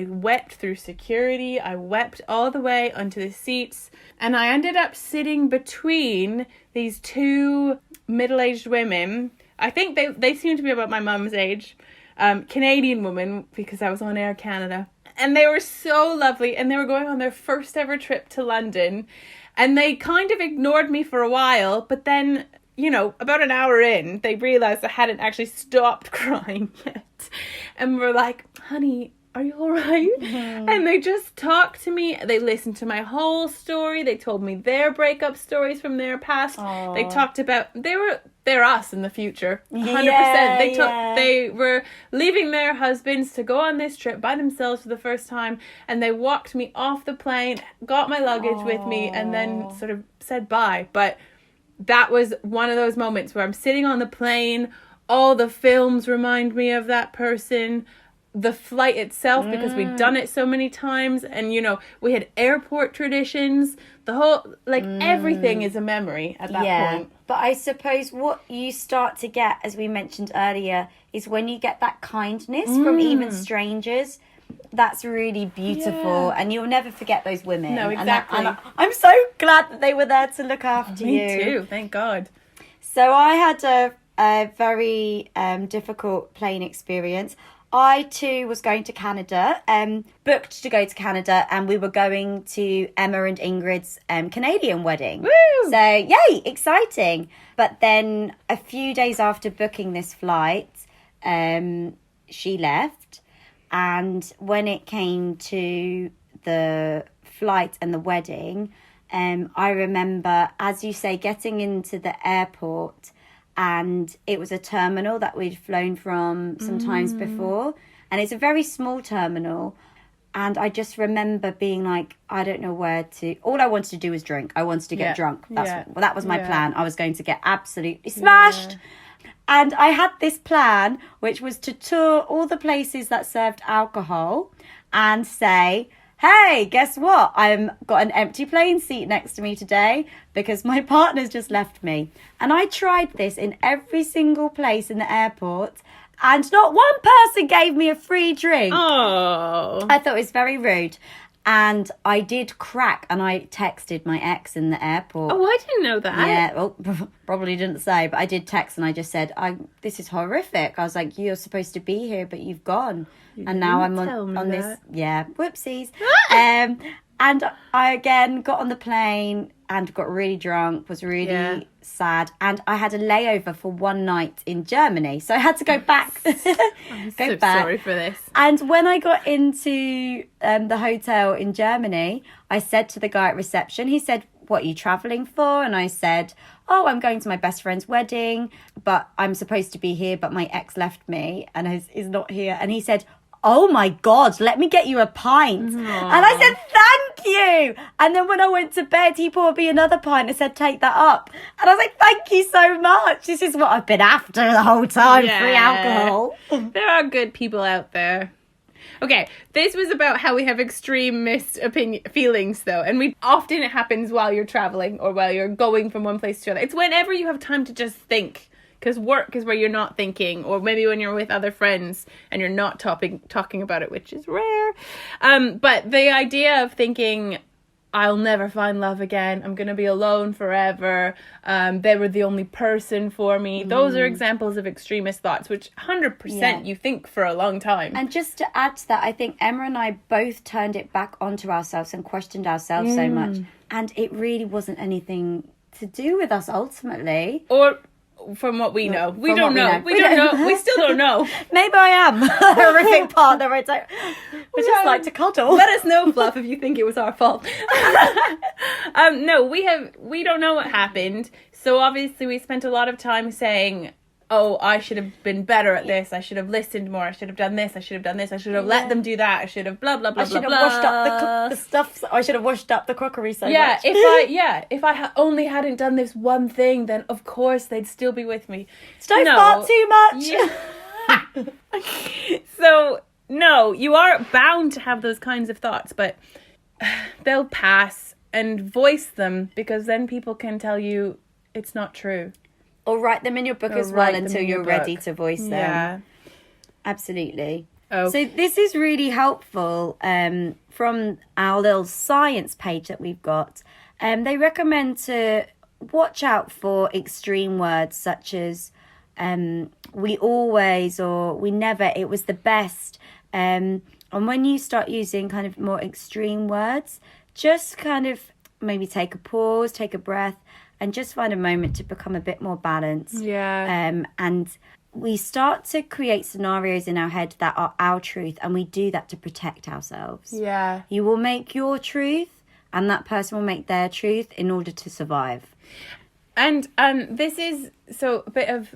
S1: wept through security. I wept all the way onto the seats, and I ended up sitting between these two middle-aged women. I think they seemed to be about my mum's age. Canadian woman, because I was on Air Canada, and they were so lovely, and they were going on their first ever trip to London, and they kind of ignored me for a while, but then, about an hour in, they realized I hadn't actually stopped crying yet, and were like, honey, are you all right? Mm-hmm. And they just talked to me. They listened to my whole story. They told me their breakup stories from their past. Aww. They talked about, they're us in the future. 100%. They were leaving their husbands to go on this trip by themselves for the first time. And they walked me off the plane, got my luggage with me, and then sort of said bye. But that was one of those moments where I'm sitting on the plane. All the films remind me of that person. The flight itself, because we'd done it so many times, and we had airport traditions, the whole, everything is a memory at that point.
S2: But I suppose what you start to get, as we mentioned earlier, is when you get that kindness from even strangers. That's really beautiful, and you'll never forget those women.
S1: No, exactly.
S2: And I'm so glad that they were there to look after you.
S1: Me too, thank God.
S2: So I had a very difficult plane experience. I too was going to Canada, booked to go to Canada, and we were going to Emma and Ingrid's Canadian wedding.
S1: Woo!
S2: So, yay, exciting. But then a few days after booking this flight, she left. And when it came to the flight and the wedding, I remember, as you say, getting into the airport, and it was a terminal that we'd flown from sometimes before. And it's a very small terminal. And I just remember being like, I don't know where to... All I wanted to do was drink. I wanted to get drunk. That was my plan. I was going to get absolutely smashed. Yeah. And I had this plan, which was to tour all the places that served alcohol and say, hey, guess what? I've got an empty plane seat next to me today because my partner's just left me. And I tried this in every single place in the airport, and not one person gave me a free drink.
S1: Oh.
S2: I thought it was very rude. And I did crack, and I texted my ex in the airport.
S1: Oh, I didn't know that.
S2: Yeah, well, probably didn't say, but I did text, and I just said, this is horrific. I was like, you're supposed to be here, but you've gone. And now I'm on this. Yeah, whoopsies. And I again got on the plane and got really drunk, was really sad. And I had a layover for one night in Germany. So I had to go back.
S1: I'm so sorry for this.
S2: And when I got into the hotel in Germany, I said to the guy at reception, he said, what are you travelling for? And I said, oh, I'm going to my best friend's wedding, but I'm supposed to be here, but my ex left me and is not here. And he said, oh my God, let me get you a pint. Aww. And I said, thank you. And then when I went to bed, he poured me another pint and said, take that up. And I was like, thank you so much. This is what I've been after the whole time, free alcohol.
S1: There are good people out there. Okay, this was about how we have extremist feelings, though. And often it happens while you're traveling or while you're going from one place to another. It's whenever you have time to just think. Because work is where you're not thinking, or maybe when you're with other friends and you're not talking about it, which is rare. But the idea of thinking, I'll never find love again, I'm going to be alone forever, they were the only person for me. Those are examples of extremist thoughts, which 100% you think for a long time.
S2: And just to add to that, I think Emma and I both turned it back onto ourselves and questioned ourselves so much. And it really wasn't anything to do with us ultimately.
S1: Or... from what we know. We don't know. We don't know. We still don't know.
S2: Maybe I am a horrific partner. I just like to cuddle.
S1: Let us know, Fluff, if you think it was our fault. No, we don't know what happened. So obviously we spent a lot of time saying, oh, I should have been better at this. I should have listened more. I should have done this. I should have done this. I should have let them do that. I should have blah, blah, blah, blah, blah. I should have washed up
S2: the stuff. I should have washed up the crockery so much.
S1: If I only hadn't done this one thing, then of course they'd still be with me.
S2: Don't fart too much.
S1: Yeah. So, no, you are bound to have those kinds of thoughts, but they'll pass, and voice them, because then people can tell you it's not true.
S2: Or write them in your book as well until you're ready to voice them.
S1: Yeah.
S2: Absolutely. Oh. So this is really helpful from our little science page that we've got. They recommend to watch out for extreme words such as we always or we never, it was the best. And when you start using kind of more extreme words, just kind of maybe take a pause, take a breath, and just find a moment to become a bit more balanced.
S1: Yeah.
S2: And we start to create scenarios in our head that are our truth, and we do that to protect ourselves.
S1: Yeah.
S2: You will make your truth, and that person will make their truth in order to survive.
S1: And this is a bit of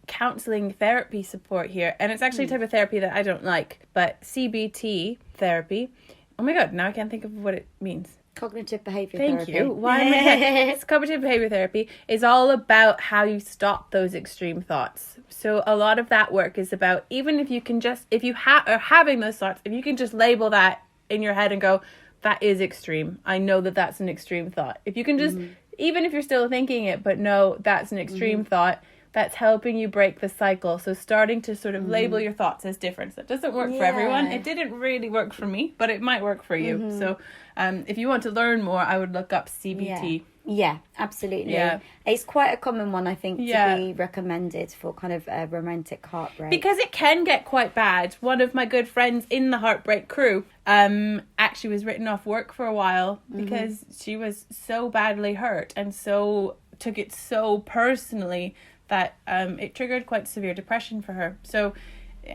S1: counselling therapy support here. And it's actually a type of therapy that I don't like. But CBT therapy. Oh my God, now I can't think of what it means.
S2: Cognitive behaviour therapy.
S1: Thank you. It's cognitive behaviour therapy is all about how you stop those extreme thoughts. So a lot of that work is about, even if you can just, if you are having those thoughts, if you can just label that in your head and go, that is extreme. I know that that's an extreme thought. If you can just, even if you're still thinking it, but no, that's an extreme thought, that's helping you break the cycle. So starting to sort of label your thoughts as different. That doesn't work for everyone. It didn't really work for me, but it might work for you. So if you want to learn more, I would look up CBT.
S2: Yeah, absolutely. Yeah. It's quite a common one, I think, to be recommended for kind of a romantic heartbreak.
S1: Because it can get quite bad. One of my good friends in the Heartbreak crew actually was written off work for a while because she was so badly hurt and so took it so personally that it triggered quite severe depression for her. So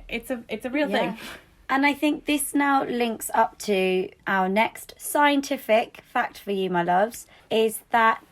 S1: it's a real thing.
S2: And I think this now links up to our next scientific fact for you, my loves, is that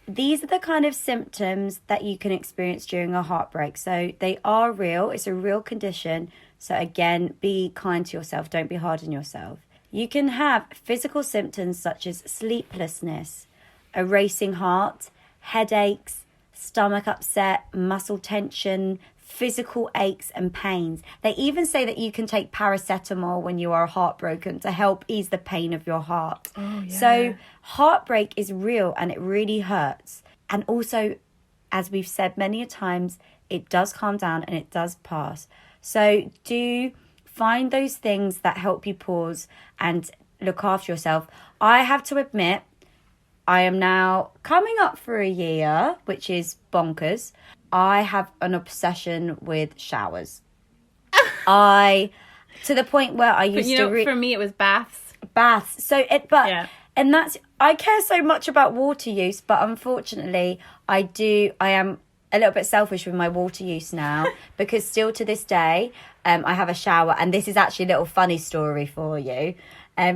S2: these are the kind of symptoms that you can experience during a heartbreak. So they are real. It's a real condition. So again, be kind to yourself. Don't be hard on yourself. You can have physical symptoms such as sleeplessness, a racing heart, headaches, stomach upset, muscle tension, physical aches and pains. They even say that you can take paracetamol when you are heartbroken to help ease the pain of your heart.
S1: Oh, yeah.
S2: So heartbreak is real and it really hurts. And also, as we've said many a times, it does calm down and it does pass. So do find those things that help you pause and look after yourself. I have to admit, I am now coming up for a year, which is bonkers. I have an obsession with showers. To the point where I used to...
S1: for me, it was baths.
S2: Baths. So and I care so much about water use, but unfortunately, I am a little bit selfish with my water use now because still to this day, I have a shower, and this is actually a little funny story for you.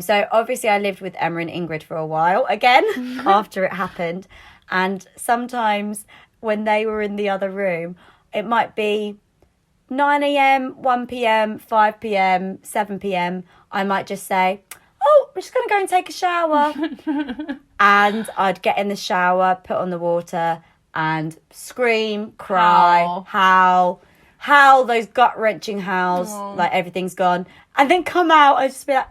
S2: So obviously I lived with Emma and Ingrid for a while again after it happened. And sometimes when they were in the other room, it might be 9 a.m, 1 p.m, 5 p.m, 7 p.m. I might just say, oh, I'm just going to go and take a shower. And I'd get in the shower, put on the water and scream, cry, howl, those gut-wrenching howls, like everything's gone. And then come out and just be like,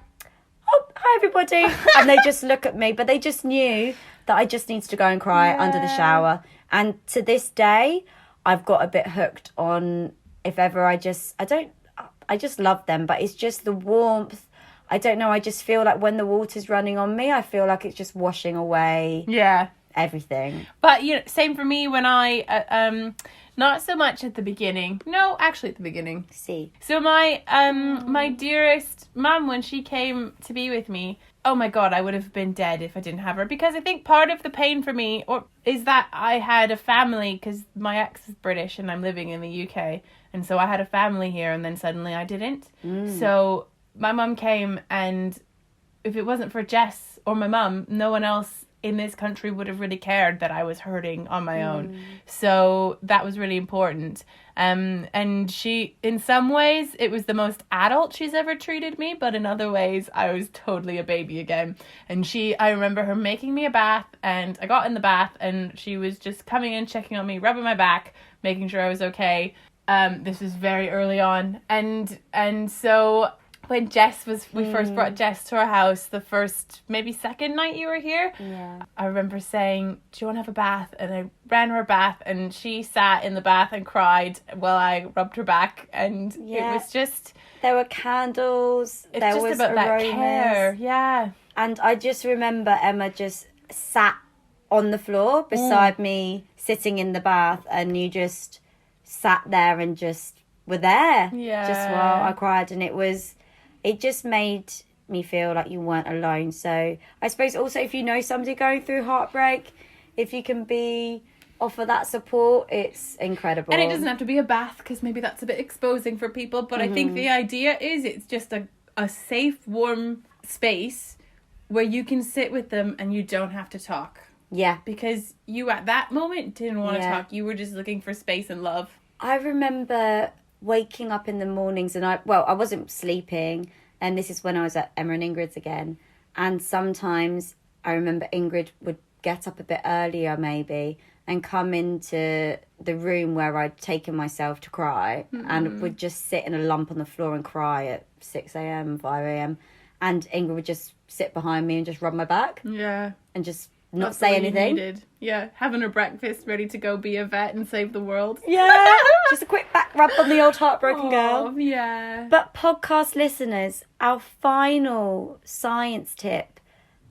S2: oh, hi everybody. And they just look at me, but they just knew that I just needed to go and cry under the shower. And to this day, I've got a bit hooked on, if ever I just love them, but it's just the warmth. I don't know, I just feel like when the water's running on me, I feel like it's just washing away everything.
S1: But, same for me when I, not so much at the beginning. No, actually at the beginning.
S2: See.
S1: So my dearest mum, when she came to be with me, oh my God, I would have been dead if I didn't have her. Because I think part of the pain for me is that I had a family, because my ex is British and I'm living in the UK. And so I had a family here and then suddenly I didn't. So my mum came, and if it wasn't for Jess or my mum, no one else in this country would have really cared that I was hurting on my own. So that was really important. And she, in some ways, it was the most adult she's ever treated me, but in other ways, I was totally a baby again. And I remember her making me a bath, and I got in the bath, and she was just coming in, checking on me, rubbing my back, making sure I was okay. This was very early on. And so when we first brought Jess to our house, the first, maybe second night you were here, I remember saying, do you want to have a bath? And I ran her a bath, and she sat in the bath and cried while I rubbed her back. And it was just...
S2: There were candles.
S1: It's
S2: there
S1: just
S2: was
S1: about
S2: aromas.
S1: that care. Yeah.
S2: And I just remember Emma just sat on the floor beside me, sitting in the bath, and you just sat there and just were there.
S1: Yeah.
S2: Just while I cried. And it just made me feel like you weren't alone. So I suppose also if you know somebody going through heartbreak, if you can offer that support, it's incredible.
S1: And it doesn't have to be a bath, because maybe that's a bit exposing for people. But I think the idea is it's just a safe, warm space where you can sit with them and you don't have to talk.
S2: Yeah.
S1: Because you at that moment didn't want to talk. You were just looking for space and love.
S2: I remember waking up in the mornings, and I wasn't sleeping, and this is when I was at Emma and Ingrid's again, and sometimes I remember Ingrid would get up a bit earlier maybe and come into the room where I'd taken myself to cry, and would just sit in a lump on the floor and cry at 6 a.m, 5 a.m, and Ingrid would just sit behind me and just rub my back and just not say anything.
S1: Having her breakfast, ready to go be a vet and save the world.
S2: Just a quick back rub on the old heartbroken girl. But podcast listeners, our final science tip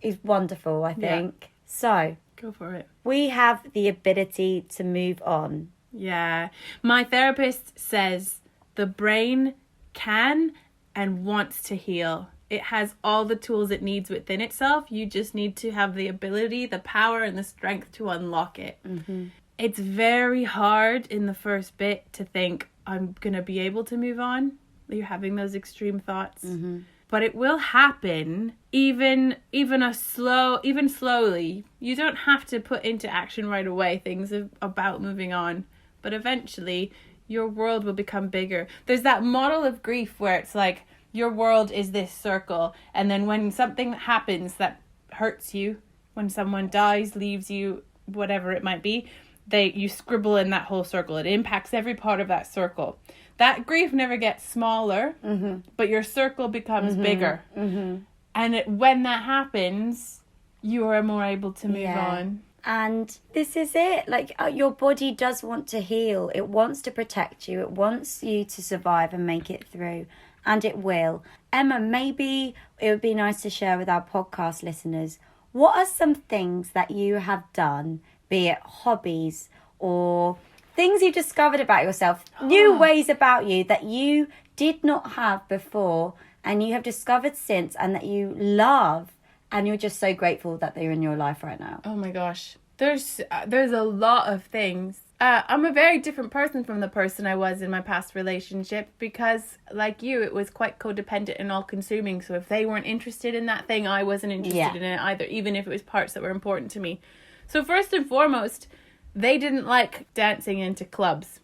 S2: is wonderful, I think. So
S1: go for it.
S2: We have the ability to move on.
S1: My therapist says the brain can and wants to heal. It has all the tools it needs within itself. You just need to have the ability, the power, and the strength to unlock it. It's very hard in the first bit to think, I'm going to be able to move on. You're having those extreme thoughts.
S2: Mm-hmm.
S1: But it will happen even slowly. You don't have to put into action right away things about moving on. But eventually, your world will become bigger. There's that model of grief where it's like, your world is this circle. And then when something happens that hurts you, when someone dies, leaves you, whatever it might be, you scribble in that whole circle. It impacts every part of that circle. That grief never gets smaller, but your circle becomes bigger. Mm-hmm. And when that happens, you are more able to move on.
S2: And this is it. Like, your body does want to heal. It wants to protect you. It wants you to survive and make it through. And it will. Emma, maybe it would be nice to share with our podcast listeners, what are some things that you have done, be it hobbies or things you discovered about yourself, new ways about you that you did not have before and you have discovered since and that you love and you're just so grateful that they're in your life right now?
S1: Oh my gosh. There's a lot of things. I'm a very different person from the person I was in my past relationship because, like you, it was quite codependent and all-consuming. So if they weren't interested in that thing, I wasn't interested in it either, even if it was parts that were important to me. So first and foremost, they didn't like dancing into clubs.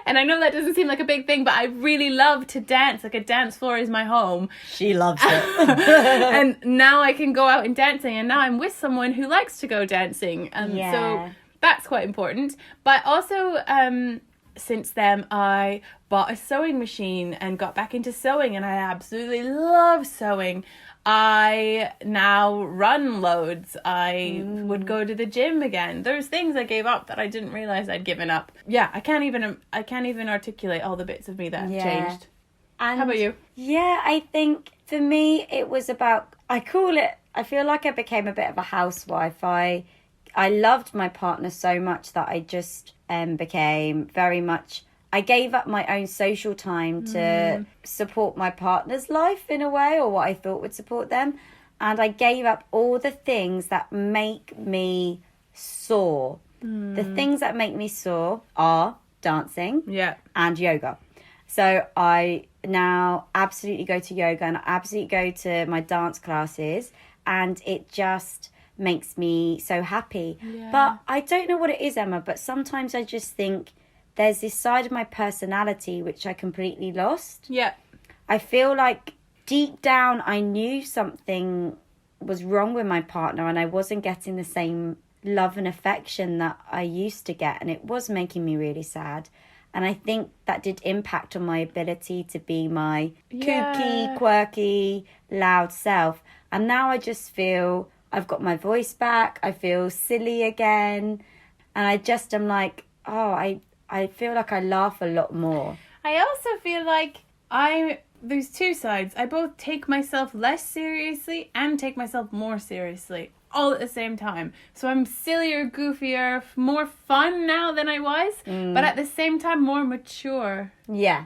S1: And I know that doesn't seem like a big thing, but I really love to dance. Like, a dance floor is my home.
S2: She loves it.
S1: And now I can go out and dancing, and now I'm with someone who likes to go dancing. And so that's quite important. But also, since then, I bought a sewing machine and got back into sewing, and I absolutely love sewing. I now run loads. I would go to the gym again. There's things I gave up that I didn't realize I'd given up. Yeah, I can't even articulate all the bits of me that have changed. And how about you?
S2: Yeah, I think for me it was about, I feel like I became a bit of a housewife. I loved my partner so much that I just became very much, I gave up my own social time to support my partner's life in a way, or what I thought would support them. And I gave up all the things that make me sore. The things that make me sore are dancing and yoga. So I now absolutely go to yoga and I absolutely go to my dance classes, and it just makes me so happy. But I don't know what it is, Emma, but sometimes I just think there's this side of my personality which I completely lost. I feel like deep down I knew something was wrong with my partner and I wasn't getting the same love and affection that I used to get, and it was making me really sad. And I think that did impact on my ability to be my kooky, quirky, loud self. And now I just feel I've got my voice back. I feel silly again. And I just am like, I feel like I laugh a lot more.
S1: I also feel like there's two sides. I both take myself less seriously and take myself more seriously, all at the same time. So I'm sillier, goofier, more fun now than I was, but at the same time more mature.
S2: Yeah.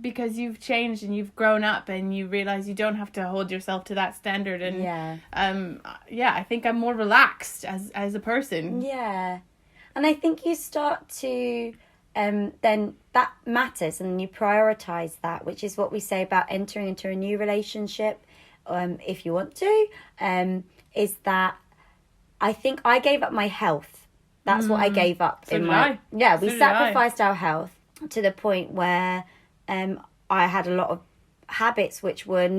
S1: Because you've changed and you've grown up and you realize you don't have to hold yourself to that standard. And I think I'm more relaxed as a person.
S2: Yeah. And I think you start to, then that matters and you prioritise that, which is what we say about entering into a new relationship, if you want to, is that I think I gave up my health. That's what I gave up.
S1: So did I.
S2: Yeah, we sacrificed our health to the point where I had a lot of habits which were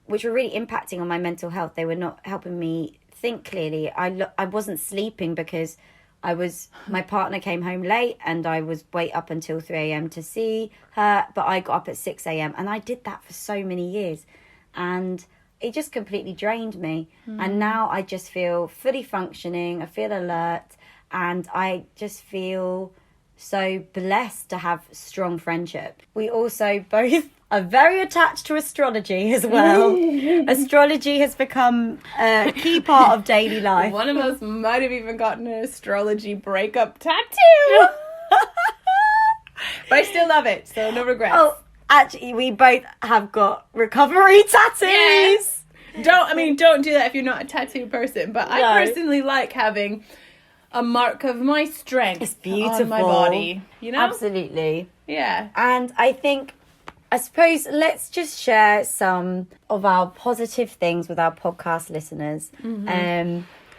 S2: really impacting on my mental health. They were not helping me think clearly. I wasn't sleeping because my partner came home late and I was wait up until 3 a.m. to see her, but I got up at 6 a.m. and I did that for so many years, and it just completely drained me. And now I just feel fully functioning. I feel alert, and I just feel so blessed to have strong friendship. We also both are very attached to astrology as well. Astrology has become a key part of daily life.
S1: One of us might have even gotten an astrology breakup tattoo. But I still love it, so no regrets.
S2: Oh, actually, we both have got recovery tattoos.
S1: Yes. Don't do that if you're not a tattoo person. But I personally like having a mark of my strength.
S2: It's beautiful.
S1: On my body, you know?
S2: Absolutely.
S1: Yeah.
S2: And I suppose let's just share some of our positive things with our podcast listeners.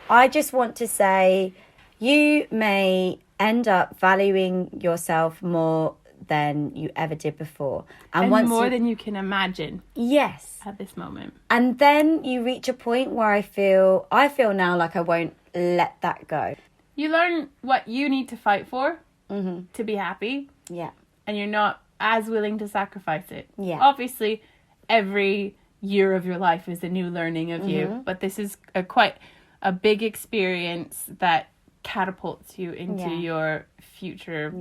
S2: I just want to say you may end up valuing yourself more than you ever did before.
S1: And more than you can imagine.
S2: Yes.
S1: At this moment.
S2: And then you reach a point where I feel now like I won't let that go.
S1: You learn what you need to fight for to be happy.
S2: Yeah.
S1: And you're not as willing to sacrifice it.
S2: Yeah.
S1: Obviously, every year of your life is a new learning of you. But this is quite a big experience that catapults you into your future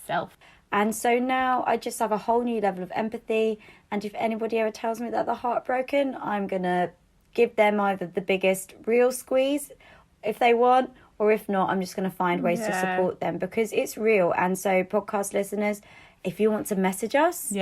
S1: self.
S2: And so now I just have a whole new level of empathy. And if anybody ever tells me that they're heartbroken, I'm going to give them either the biggest real squeeze if they want, or if not, I'm just going to find ways to support them because it's real. And so podcast listeners, if you want to message us,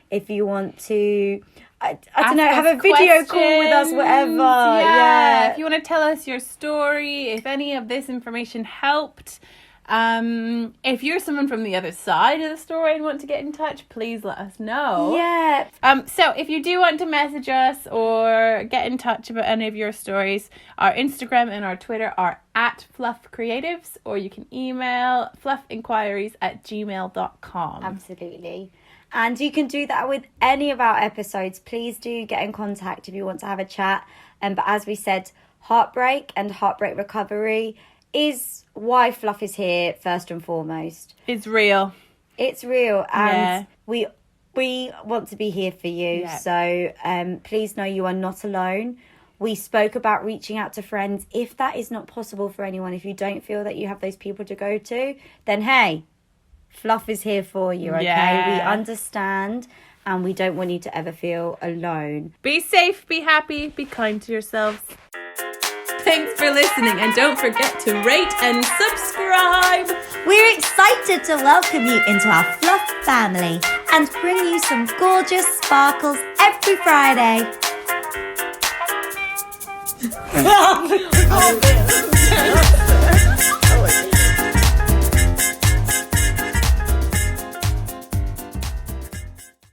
S2: if you want to, I don't know, have a video call with us, whatever. Yeah.
S1: If you want to tell us your story, if any of this information helped, if you're someone from the other side of the story and want to get in touch, please let us know.
S2: Yeah.
S1: So if you do want to message us or get in touch about any of your stories, our Instagram and our Twitter are @fluffcreatives, or you can email fluffinquiries@gmail.com.
S2: Absolutely. And you can do that with any of our episodes. Please do get in contact if you want to have a chat. But as we said, Heartbreak and Heartbreak Recovery is why Fluff is here first and foremost.
S1: It's real.
S2: It's real. And we want to be here for you.
S1: Yeah.
S2: So please know you are not alone. We spoke about reaching out to friends. If that is not possible for anyone, if you don't feel that you have those people to go to, then hey, Fluff is here for you, okay?
S1: Yeah.
S2: We understand and we don't want you to ever feel alone.
S1: Be safe, be happy, be kind to yourselves. Thanks for listening, and don't forget to rate and subscribe.
S2: We're excited to welcome you into our Fluff family and bring you some gorgeous sparkles every Friday.